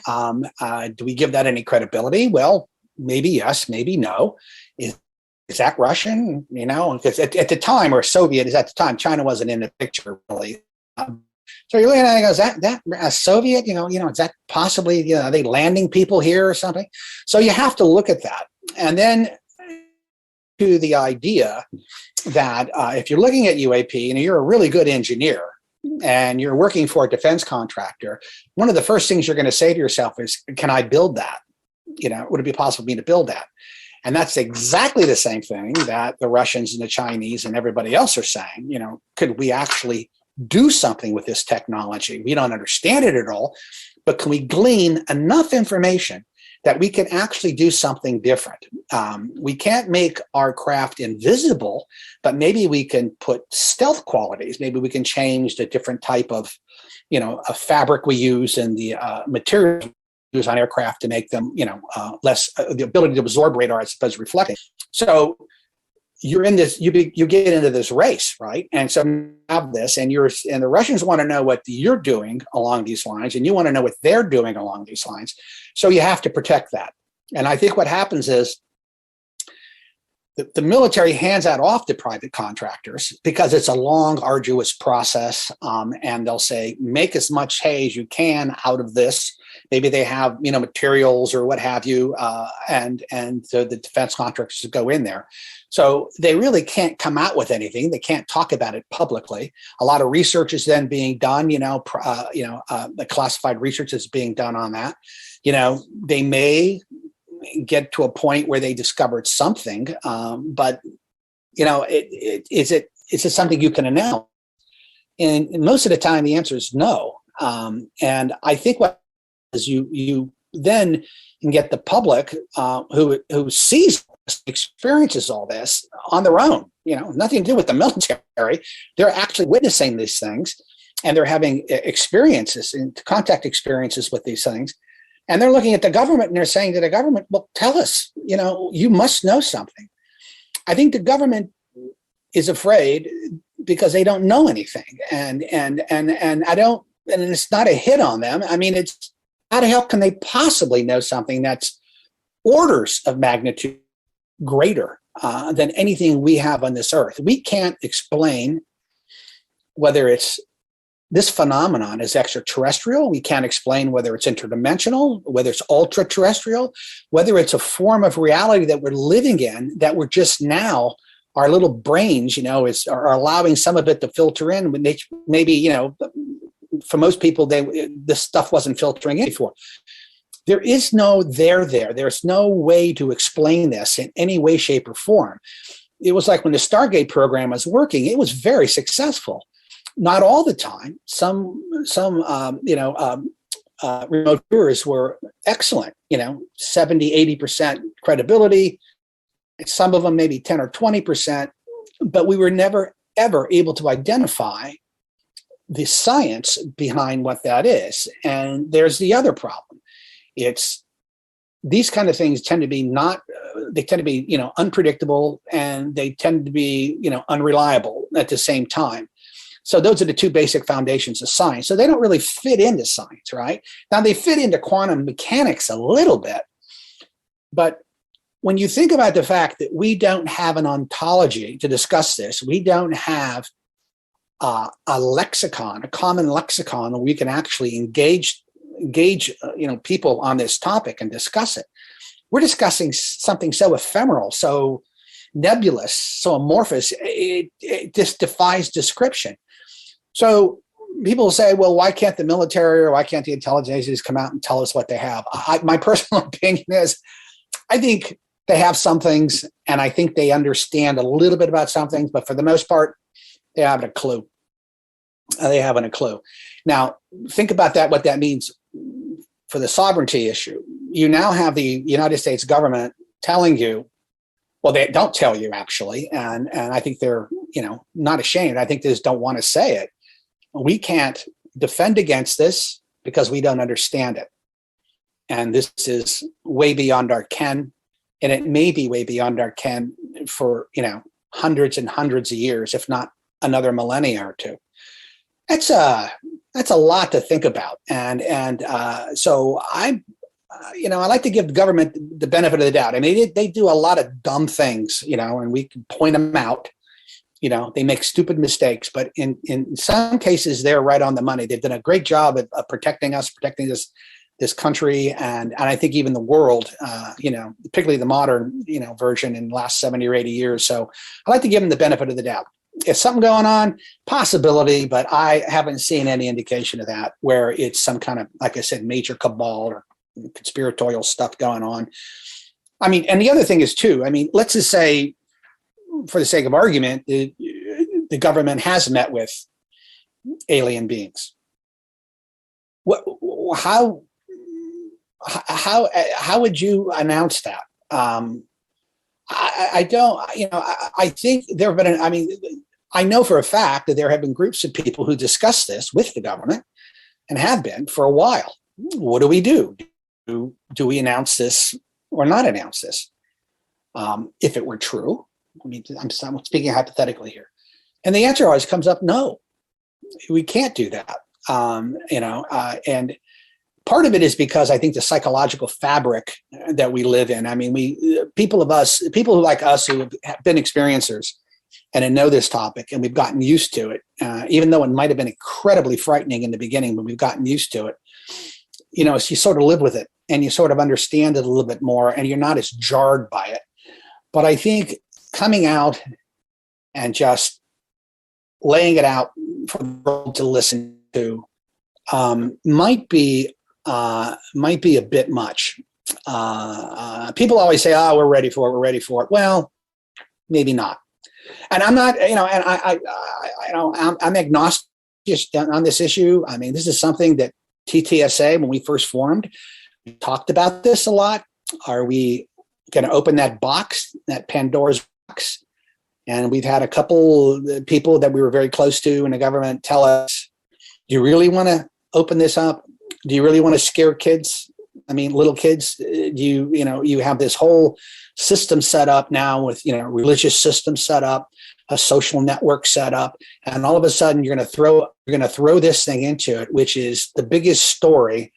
do we give that any credibility? Well, maybe yes, maybe no. Is that Russian? Because at the time, or Soviet is at the time, China wasn't in the picture really. So you're looking at it, is that Soviet? Is that possibly, are they landing people here or something? So you have to look at that. And then to the idea that if you're looking at UAP and you're a really good engineer and you're working for a defense contractor, one of the first things you're going to say to yourself is, can I build that? Would it be possible for me to build that? And that's exactly the same thing that the Russians and the Chinese and everybody else are saying. Could we actually do something with this technology? We don't understand it at all, but can we glean enough information that we can actually do something different? We can't make our craft invisible, but maybe we can put stealth qualities. Maybe we can change the different type of, a fabric we use and the materials use on aircraft to make them, less the ability to absorb radar as opposed to reflecting. So you're in this, you get into this race, right? And so you have this, and the Russians want to know what you're doing along these lines, and you want to know what they're doing along these lines. So you have to protect that. And I think what happens is the military hands that off to private contractors because it's a long, arduous process, and they'll say, make as much hay as you can out of this. Maybe they have, materials or what have you, and the defense contractors go in there. So they really can't come out with anything. They can't talk about it publicly. A lot of research is then being done. The classified research is being done on that. They may get to a point where they discovered something, but is it something you can announce? And most of the time, the answer is no. And I think what is you then can get the public who sees, experiences all this on their own. Nothing to do with the military. They're actually witnessing these things, and they're having experiences and contact experiences with these things. And they're looking at the government and they're saying to the government, well, tell us, you must know something. I think the government is afraid because they don't know anything. And it's not a hit on them. It's how the hell can they possibly know something that's orders of magnitude greater than anything we have on this earth? We can't explain whether it's this phenomenon is extraterrestrial. We can't explain whether it's interdimensional, whether it's ultra terrestrial, whether it's a form of reality that we're living in, that we're just now, our little brains, are allowing some of it to filter in. Maybe, for most people, this stuff wasn't filtering in before. There is no there. There's no way to explain this in any way, shape, or form. It was like when the Stargate program was working, it was very successful. Not all the time. Some remote viewers were excellent, 70, 80% credibility. Some of them maybe 10 or 20%, but we were never, ever able to identify the science behind what that is. And there's the other problem. It's these kind of things tend to be unpredictable, and they tend to be, unreliable at the same time. So those are the two basic foundations of science. So they don't really fit into science, right? Now they fit into quantum mechanics a little bit, but when you think about the fact that we don't have an ontology to discuss this, we don't have a lexicon, a common lexicon where we can actually engage people on this topic and discuss it. We're discussing something so ephemeral, so nebulous, so amorphous, it just defies description. So people say, well, why can't the military or why can't the intelligence agencies come out and tell us what they have? My personal opinion is, I think they have some things, and I think they understand a little bit about some things, but for the most part, they haven't a clue. Now, think about that, what that means for the sovereignty issue. You now have the United States government telling you, well, they don't tell you actually, and I think they're, not ashamed. I think they just don't want to say it. We can't defend against this because we don't understand it. And this is way beyond our ken, and it may be way beyond our ken for, hundreds and hundreds of years, if not another millennia or two. That's a lot to think about. So I like to give the government the benefit of the doubt. I mean, they do a lot of dumb things, and we can point them out. They make stupid mistakes, but in some cases, they're right on the money. They've done a great job of protecting us, protecting this country, and I think even the world, particularly the modern, version in the last 70 or 80 years. So I like to give them the benefit of the doubt. Is something going on? Possibility, but I haven't seen any indication of that, where it's some kind of, like I said, major cabal or conspiratorial stuff going on. I mean, and the other thing is too, let's just say, for the sake of argument, the government has met with alien beings. How would you announce that? I don't, I think there have been, I know for a fact that there have been groups of people who discuss this with the government and have been for a while. What do we do? Do we announce this or not announce this? If it were true, I'm speaking hypothetically here. And the answer always comes up, no, we can't do that. And part of it is because I think the psychological fabric that we live in, people who like us who have been experiencers and know this topic, and we've gotten used to it, even though it might have been incredibly frightening in the beginning, but we've gotten used to it. So you sort of live with it and you sort of understand it a little bit more, and you're not as jarred by it. But I think coming out and just laying it out for the world to listen to might be a bit much. People always say, "Oh, we're ready for it." Well, maybe not. And I'm not, I'm agnostic on this issue. This is something that TTSA, when we first formed, we talked about this a lot. Are we going to open that box, that Pandora's box? And we've had a couple people that we were very close to in the government tell us, do you really want to open this up? Do you really want to scare kids? Little kids, you have this whole system set up now with, religious system set up, a social network set up, and all of a sudden you're going to throw this thing into it, which is the biggest story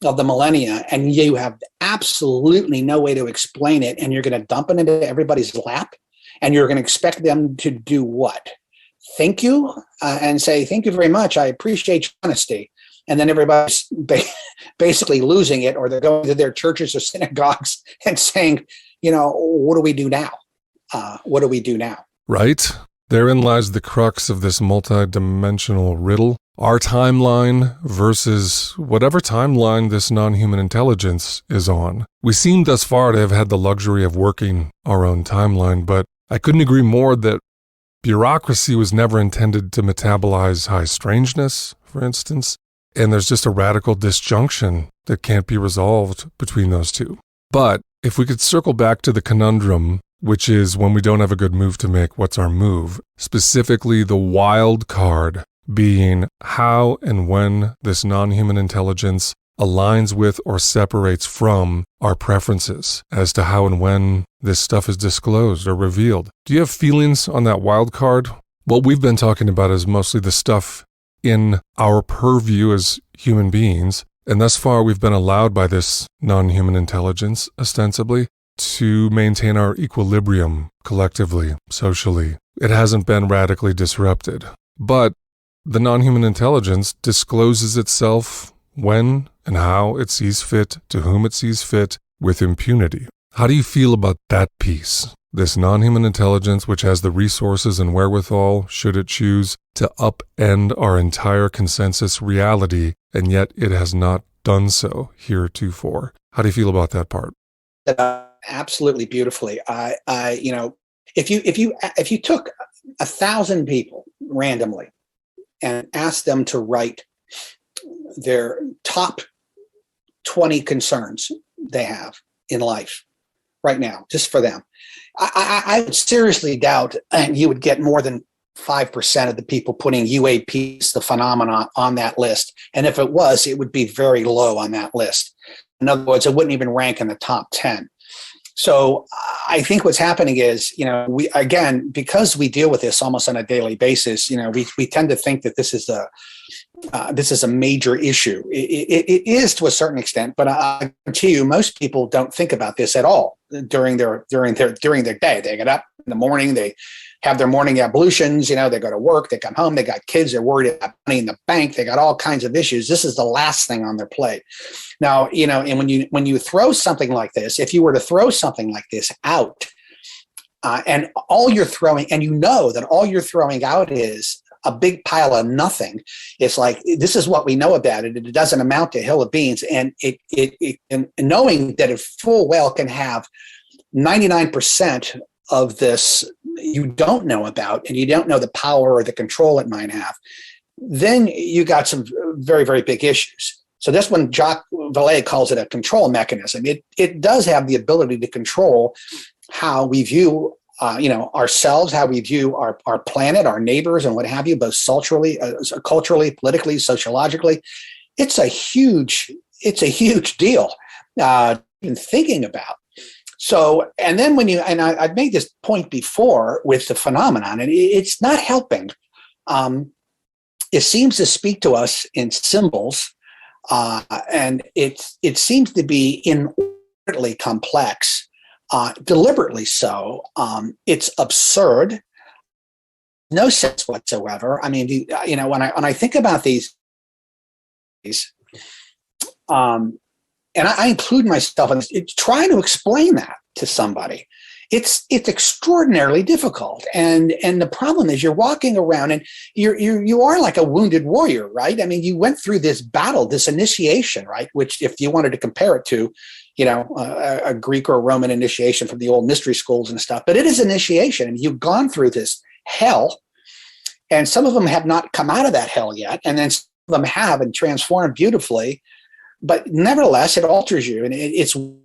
of the millennia, and you have absolutely no way to explain it, and you're going to dump it into everybody's lap, and you're going to expect them to do what? Thank you, and say, thank you very much, I appreciate your honesty. And then everybody's basically losing it, or they're going to their churches or synagogues and saying, what do we do now? Right? Therein lies the crux of this multi-dimensional riddle. our timeline versus whatever timeline this non-human intelligence is on. We seem thus far to have had the luxury of working our own timeline, but I couldn't agree more that bureaucracy was never intended to metabolize high strangeness, for instance, and there's just a radical disjunction that can't be resolved between those two. But if we could circle back to the conundrum, which is when we don't have a good move to make, what's our move? Specifically, the wild card being how and when this non-human intelligence aligns with or separates from our preferences as to how and when this stuff is disclosed or revealed. Do you have feelings on that wild card? What we've been talking about is mostly the stuff in our purview as human beings, and thus far we've been allowed by this non-human intelligence, ostensibly, to maintain our equilibrium collectively, socially. It hasn't been radically disrupted. But the non-human intelligence discloses itself when and how it sees fit, to whom it sees fit, with impunity. How do you feel about that piece? This non-human intelligence which has the resources and wherewithal, should it choose, to upend our entire consensus reality, and yet it has not done so heretofore. How do you feel about that part? Absolutely beautifully. If you took 1,000 people randomly and asked them to write their top 20 concerns they have in life right now, just for them, I would seriously doubt you would get more than 5% of the people putting UAPs, the phenomena, on that list. And if it was, it would be very low on that list. In other words, it wouldn't even rank in the top 10. So I think what's happening is, we, again, because we deal with this almost on a daily basis, we tend to think that this is a major issue. It is to a certain extent, but I guarantee you, most people don't think about this at all during their day. They get up in the morning, they have their morning ablutions, they go to work, they come home, they got kids, they're worried about money in the bank, they got all kinds of issues. This is the last thing on their plate. Now, and when you throw something like this, if you were to throw something like this out, and all you're throwing, and that all you're throwing out is a big pile of nothing, it's like, this is what we know about it. It doesn't amount to a hill of beans. And and knowing that it full well can have 99% of this you don't know about, and you don't know the power or the control it might have, then you got some very, very big issues. So that's when Jacques Vallée calls it a control mechanism. It does have the ability to control how we view ourselves, how we view our planet, our neighbors, and what have you, both culturally, politically, sociologically. It's a huge deal in thinking about. So, and then I've made this point before with the phenomenon, and it's not helping. It seems to speak to us in symbols, and it seems to be inordinately complex, deliberately so. It's absurd, no sense whatsoever. I mean, when I think about these, and I include myself in trying to explain that to somebody. It's extraordinarily difficult, and the problem is you're walking around and you are like a wounded warrior, right? I mean, you went through this battle, this initiation, right? Which, if you wanted to compare it to, a Greek or Roman initiation from the old mystery schools and stuff, but it is initiation, and you've gone through this hell, and some of them have not come out of that hell yet, and then some of them have and transformed beautifully. But nevertheless, it alters you, and it's the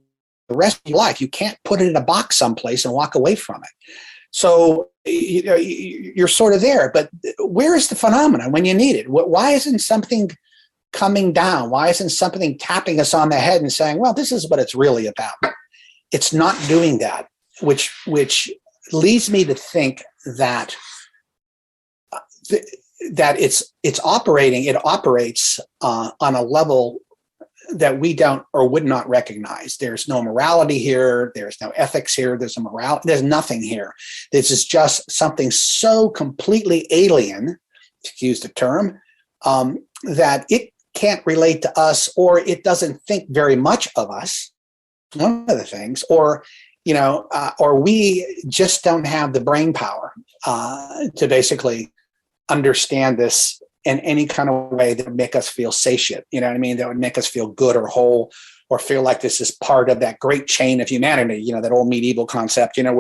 rest of your life. You can't put it in a box someplace and walk away from it. So you're sort of there. But where is the phenomenon when you need it? Why isn't something coming down? Why isn't something tapping us on the head and saying, well, this is what it's really about? It's not doing that, which leads me to think that it's operating. It operates on a level that we don't or would not recognize. There's no morality here. There's no ethics here. There's no morality. There's nothing here. This is just something so completely alien, to use the term, that it can't relate to us, or it doesn't think very much of us. One of the things, or we just don't have the brain power to basically understand this in any kind of way that would make us feel satiate. You know what I mean? That would make us feel good or whole, or feel like this is part of that great chain of humanity. You know, that old medieval concept. You know,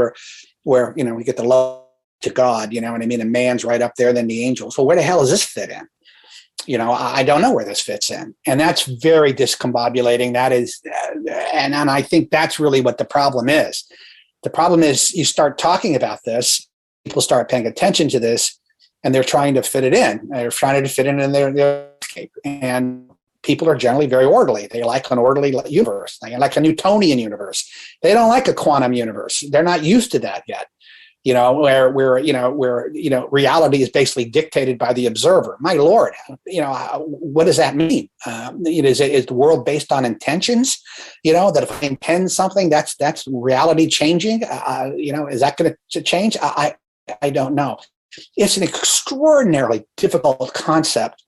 where you know we get the love to God. You know what I mean? And man's right up there, then the angels. Well, where the hell does this fit in? You know, I don't know where this fits in. And that's very discombobulating. That is, and I think that's really what the problem is. The problem is you start talking about this, people start paying attention to this, and they're trying to fit it in. They're trying to fit it in their landscape. And people are generally very orderly. They like an orderly universe. They like a Newtonian universe. They don't like a quantum universe. They're not used to that yet. You know, where reality is basically dictated by the observer. My Lord, you know, what does that mean? Is the world based on intentions? You know, that if I intend something, that's reality changing. You know, is that going to change? I don't know. It's an extraordinarily difficult concept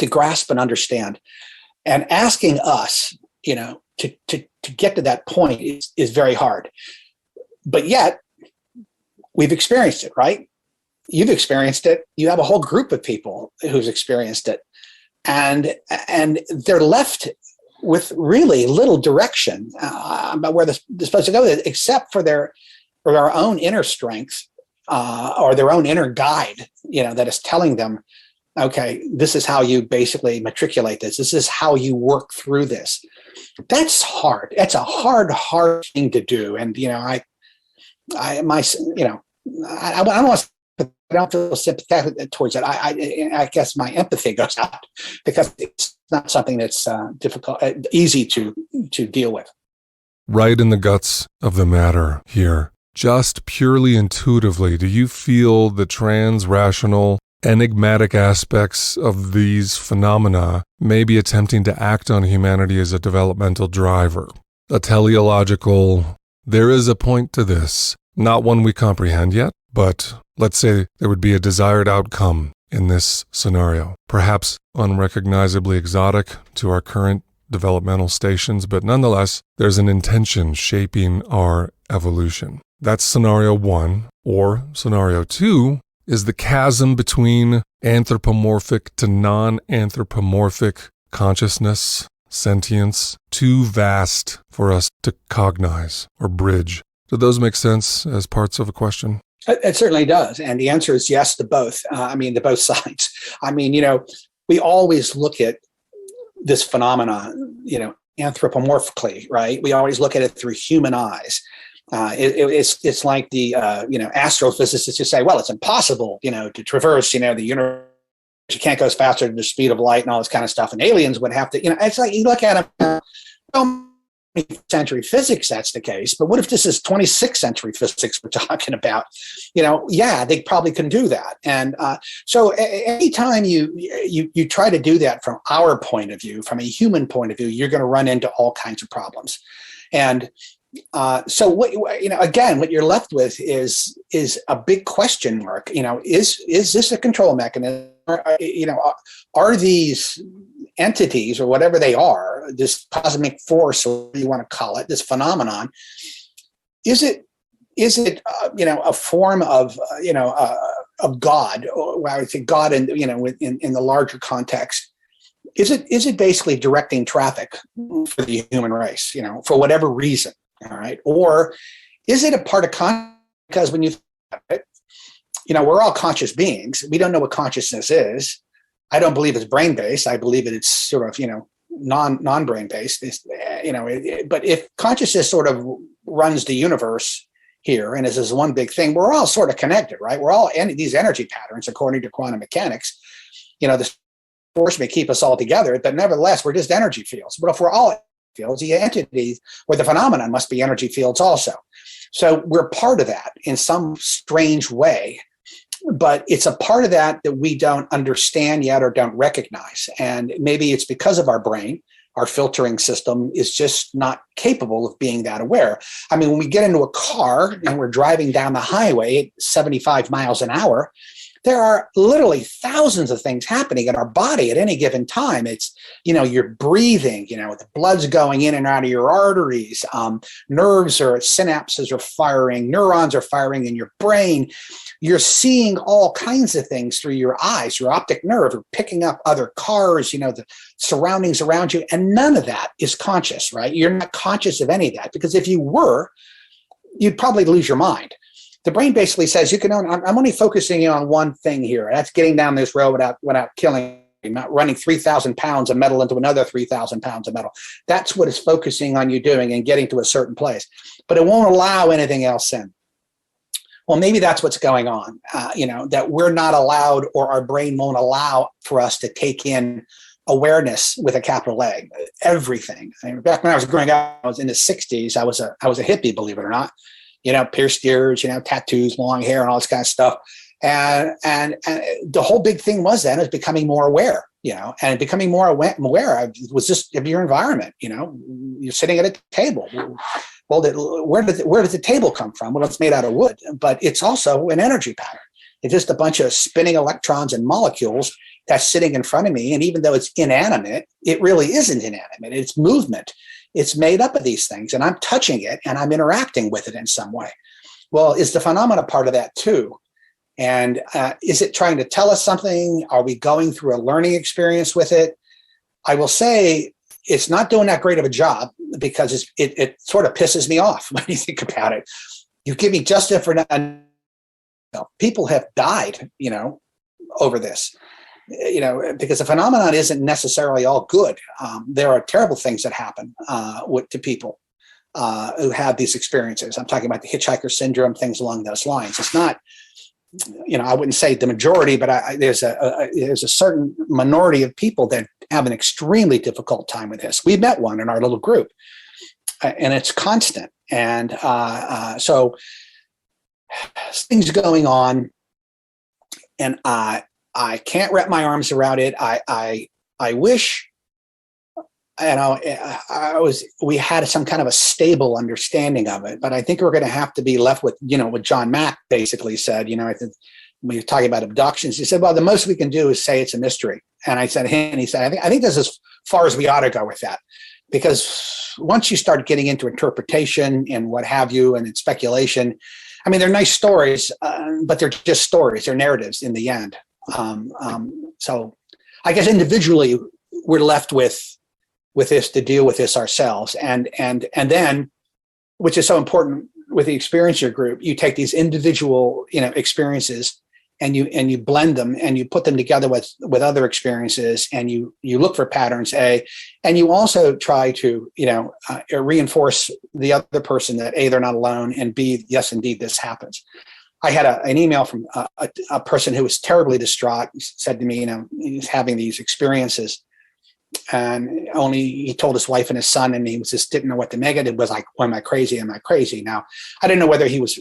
to grasp and understand, and asking us, you know, to get to that point is very hard. But yet, we've experienced it, right? You've experienced it. You have a whole group of people who's experienced it, and they're left with really little direction about where they're supposed to go, except for their own inner strength or their own inner guide, you know, that is telling them, okay, this is how you basically matriculate this. This is how you work through this. That's hard. That's a hard thing to do. And you know, I don't feel sympathetic towards it. I guess my empathy goes out because it's not something that's easy to deal with. Right in the guts of the matter here, just purely intuitively, do you feel the transrational, enigmatic aspects of these phenomena may be attempting to act on humanity as a developmental driver? A teleological, there is a point to this, not one we comprehend yet, but let's say there would be a desired outcome in this scenario, perhaps unrecognizably exotic to our current developmental stations, but nonetheless, there's an intention shaping our evolution. That's scenario one. Or scenario two is the chasm between anthropomorphic to non-anthropomorphic consciousness, sentience, too vast for us to cognize or bridge. Do those make sense as parts of a question? It certainly does. And the answer is yes to both. To both sides. I mean, you know, we always look at this phenomenon, you know, anthropomorphically, right? We always look at it through human eyes. It's like the astrophysicists just say, well, it's impossible, you know, to traverse, you know, the universe. You can't go faster than the speed of light and all this kind of stuff. And aliens would have to, you know, it's like you look at them. 20th century physics, that's the case. But what if this is 26th century physics we're talking about? You know, yeah, they probably can do that. And so anytime you try to do that from our point of view, from a human point of view, you're going to run into all kinds of problems. And so what you're left with is a big question mark. You know, is this a control mechanism? You know, are these entities or whatever they are, this cosmic force, or whatever you want to call it, this phenomenon, is it a form of of God, or I would say God in the larger context? Is it basically directing traffic for the human race, you know, for whatever reason? All right. Or is it a part of consciousness? Because when you think about it, you know, we're all conscious beings. We don't know what consciousness is. I don't believe it's brain-based. I believe that it's sort of, you know, non-brain-based. But if consciousness sort of runs the universe here and is this one big thing, we're all sort of connected, right? We're all these energy patterns, according to quantum mechanics. You know, this force may keep us all together, but nevertheless, we're just energy fields. But if we're all fields, the entities or the phenomenon must be energy fields also. So we're part of that in some strange way, but it's a part of that we don't understand yet or don't recognize. And maybe it's because of our brain, our filtering system is just not capable of being that aware. I mean, when we get into a car and we're driving down the highway at 75 miles an hour, there are literally thousands of things happening in our body at any given time. It's, you're breathing, the blood's going in and out of your arteries, nerves or synapses are firing, neurons are firing in your brain. You're seeing all kinds of things through your eyes, your optic nerve, or picking up other cars, the surroundings around you. And none of that is conscious, right? You're not conscious of any of that, because if you were, you'd probably lose your mind. The brain basically says, I'm only focusing on one thing here. That's getting down this road without killing, not running 3,000 pounds of metal into another 3,000 pounds of metal. That's what it's focusing on you doing and getting to a certain place. But it won't allow anything else in. Well, maybe that's what's going on, that we're not allowed, or our brain won't allow for us to take in awareness with a capital A, everything. I mean, back when I was growing up, I was in the 60s. I was a hippie, believe it or not, pierced ears, tattoos, long hair, and all this kind of stuff. And the whole big thing was then is becoming more aware, and becoming more aware was just of your environment. You're sitting at a table. Well, where did the table come from? Well, it's made out of wood, but it's also an energy pattern. It's just a bunch of spinning electrons and molecules that's sitting in front of me. And even though it's inanimate, it really isn't inanimate. It's movement. It's made up of these things, and I'm touching it and I'm interacting with it in some way. Well, is the phenomena part of that too? And is it trying to tell us something? Are we going through a learning experience with it? I will say it's not doing that great of a job, because it sort of pisses me off when you think about it. You give me just different. People have died, over this, because the phenomenon isn't necessarily all good. There are terrible things that happen to people who have these experiences. I'm talking about the hitchhiker syndrome, things along those lines. It's not, I wouldn't say the majority, but there's a certain minority of people that have an extremely difficult time with this. We met one in our little group, and it's constant. And so things going on, and I can't wrap my arms around it. I wish, we had some kind of a stable understanding of it, but I think we're going to have to be left with, what John Mack basically said. I think when you're talking about abductions, he said, well, the most we can do is say it's a mystery. And I said, I think this is as far as we ought to go with that, because once you start getting into interpretation and what have you, and in speculation, I mean, they're nice stories, but they're just stories. They're narratives in the end. So I guess individually we're left with this to deal with this ourselves. And then, which is so important with the experiencer group, you take these individual, experiences and you blend them and you put them together with other experiences, and you look for patterns, and you also try to, reinforce the other person that A, they're not alone, and B, yes, indeed, this happens. I had an email from a person who was terribly distraught. He said to me, he's having these experiences, and he told his wife and his son, and he just didn't know what to make it. It was like, well, am I crazy? Am I crazy? Now, I didn't know whether he was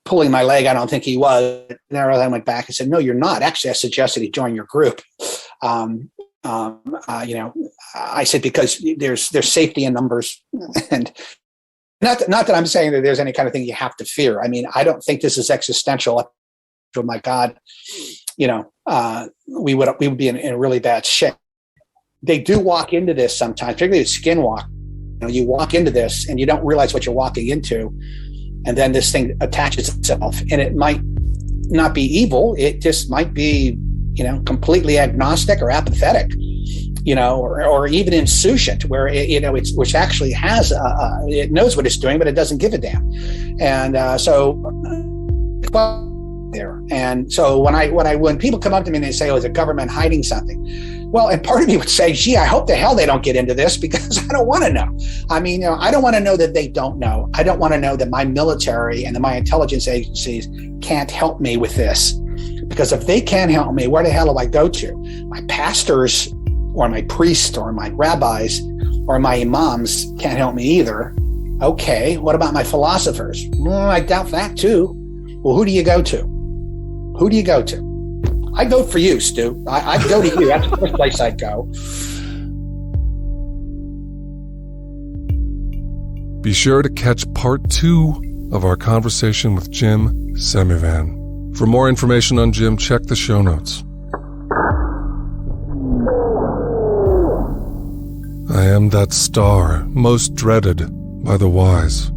pulling my leg. I don't think he was. Then I went back and said, no, you're not. Actually, I suggested he join your group. I said, because there's safety in numbers, and not that I'm saying that there's any kind of thing you have to fear. I mean, I don't think this is existential. Oh my God, we would be in a really bad shape. They do walk into this sometimes, particularly the skinwalk. You walk into this and you don't realize what you're walking into, and then this thing attaches itself, and it might not be evil. It just might be, completely agnostic or apathetic, or even insouciant, where which actually has it knows what it's doing, but it doesn't give a damn. And there. And so when people come up to me and they say, "Oh, is the government hiding something?" Well, and part of me would say, "Gee, I hope the hell they don't get into this, because I don't want to know." I mean, I don't want to know that they don't know. I don't want to know that my military and my intelligence agencies can't help me with this, because if they can't help me, where the hell do I go to? My pastors, or my priests, or my rabbis, or my imams can't help me either. Okay, what about my philosophers? Well, I doubt that too. Well, who do you go to? Who do you go to? I'd vote for you, Stu. I'd go to you. That's the first place I'd go. Be sure to catch part 2 of our conversation with Jim Semivan. For more information on Jim, check the show notes. I am that star most dreaded by the wise,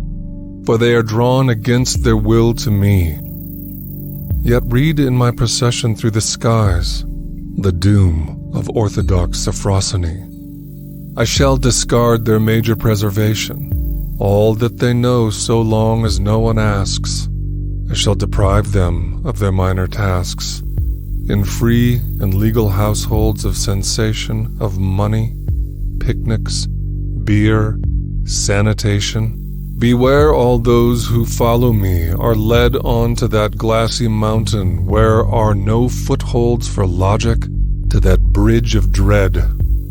for they are drawn against their will to me. Yet read in my procession through the skies the doom of orthodox Sophrosyne. I shall discard their major preservation, all that they know so long as no one asks. I shall deprive them of their minor tasks. In free and legal households of sensation, of money, picnics, beer, sanitation, beware all those who follow me are led on to that glassy mountain where are no footholds for logic, to that bridge of dread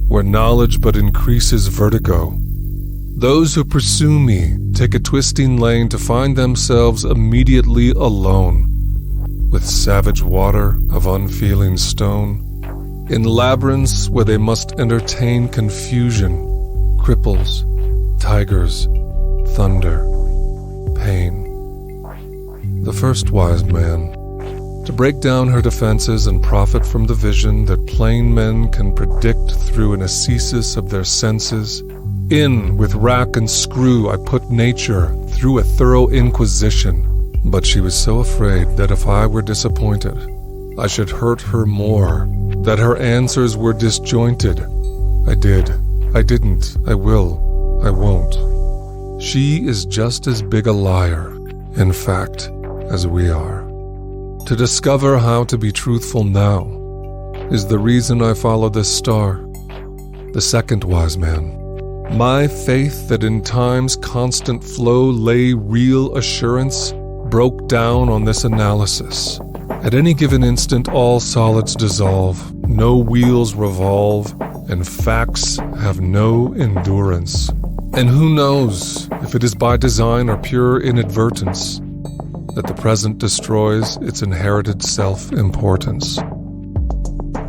where knowledge but increases vertigo. Those who pursue me take a twisting lane to find themselves immediately alone, with savage water of unfeeling stone, in labyrinths where they must entertain confusion, cripples, tigers, thunder, pain. The first wise man, to break down her defenses and profit from the vision that plain men can predict through an ascesis of their senses. In with rack and screw I put nature through a thorough inquisition, but she was so afraid that if I were disappointed, I should hurt her more, that her answers were disjointed. I did, I didn't, I will, I won't. She is just as big a liar, in fact, as we are. To discover how to be truthful now is the reason I follow this star. The second wise man. My faith that in time's constant flow lay real assurance broke down on this analysis. At any given instant, all solids dissolve, no wheels revolve, and facts have no endurance. And who knows if it is by design or pure inadvertence that the present destroys its inherited self-importance.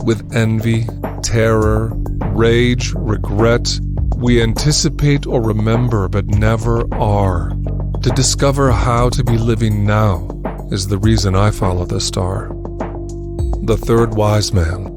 With envy, terror, rage, regret, we anticipate or remember but never are. To discover how to be living now is the reason I follow the star. The third wise man.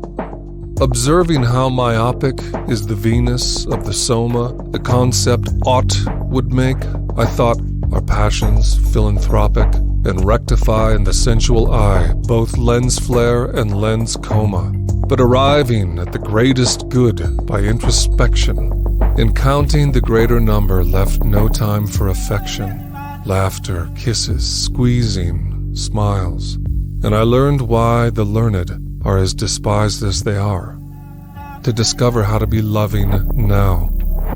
Observing how myopic is the Venus of the Soma, the concept ought would make, I thought our passions philanthropic and rectify in the sensual eye both lens flare and lens coma, but arriving at the greatest good by introspection. In counting the greater number left no time for affection, laughter, kisses, squeezing, smiles, and I learned why the learned are as despised as they are. To discover how to be loving now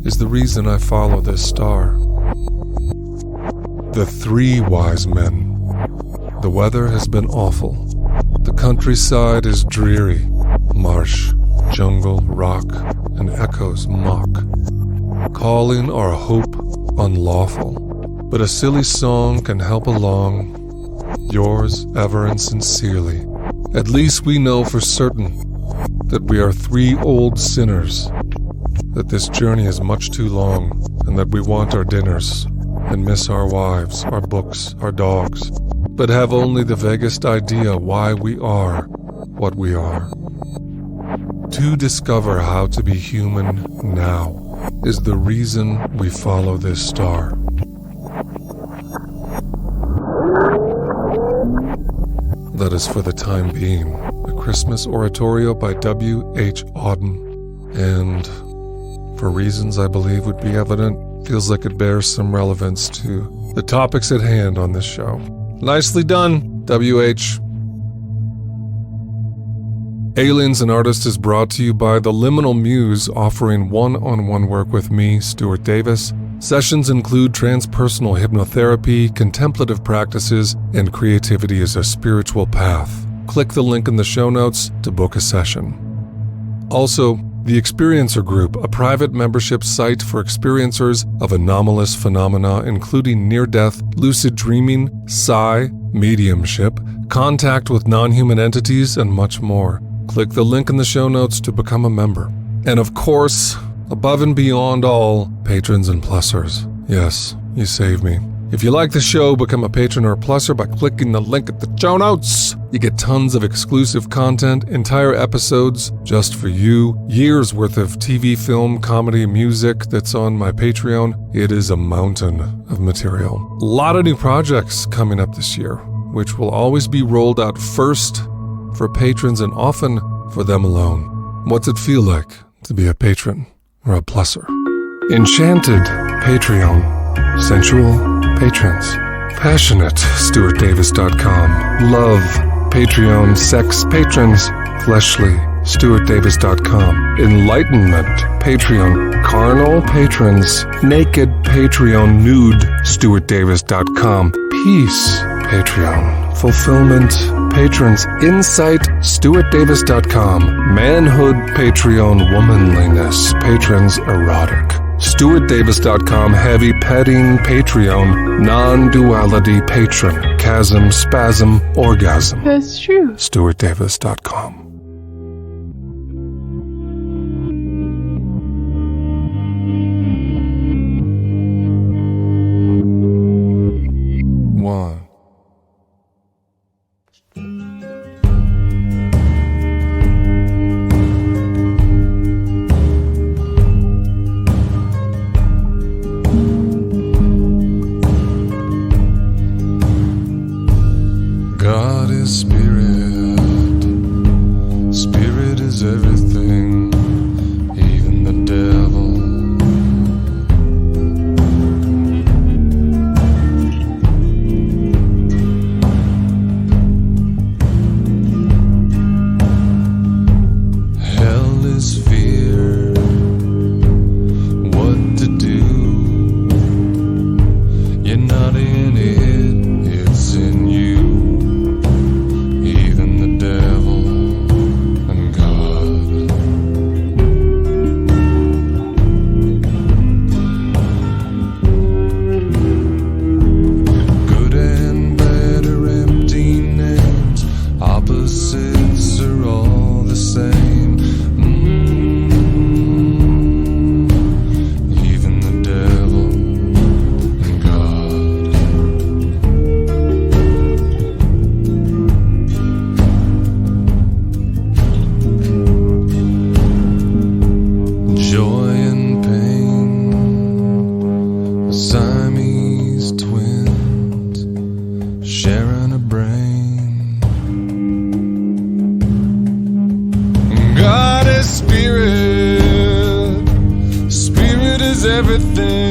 is the reason I follow this star. The three wise men. The weather has been awful. The countryside is dreary. Marsh, jungle, rock, and echoes mock, calling our hope unlawful. But a silly song can help along. Yours ever and sincerely. At least we know for certain that we are three old sinners, that this journey is much too long, and that we want our dinners, and miss our wives, our books, our dogs, but have only the vaguest idea why we are what we are. To discover how to be human now is the reason we follow this star. That is for the time being. A Christmas oratorio by W.H. Auden, and for reasons I believe would be evident, feels like it bears some relevance to the topics at hand on this show. Nicely done, W.H. Aliens and Artists is brought to you by the Liminal Muse, offering one-on-one work with me, Stuart Davis. Sessions include transpersonal hypnotherapy, contemplative practices, and creativity as a spiritual path. Click the link in the show notes to book a session. Also, the Experiencer Group, a private membership site for experiencers of anomalous phenomena including near-death, lucid dreaming, psi, mediumship, contact with non-human entities, and much more. Click the link in the show notes to become a member. And of course, above and beyond all, patrons and plussers. Yes, you save me. If you like the show, become a patron or a pluser by clicking the link at the show notes. You get tons of exclusive content, entire episodes just for you, years worth of TV, film, comedy, music that's on my Patreon. It is a mountain of material. A lot of new projects coming up this year, which will always be rolled out first for patrons and often for them alone. What's it feel like to be a patron or a pluser? Enchanted Patreon. Sensual patrons. Passionate StuartDavis.com. Love Patreon sex patrons. Fleshly StuartDavis.com. Enlightenment Patreon. Carnal patrons. Naked Patreon. Nude StuartDavis.com. Peace Patreon. Fulfillment patrons. Insight StuartDavis.com. Manhood Patreon. Womanliness patrons. Erotic StuartDavis.com. Heavy petting Patreon. Non-duality patron. Chasm, spasm, orgasm. That's true. StuartDavis.com. One. God is spirit. Spirit is everything, even the devil. Hell is fear. What to do? You're not in it, it's in you. Opposites are all the same. Even the devil and God. Joy and pain, Siamese twins, sharing a brain. God is spirit. Spirit is everything.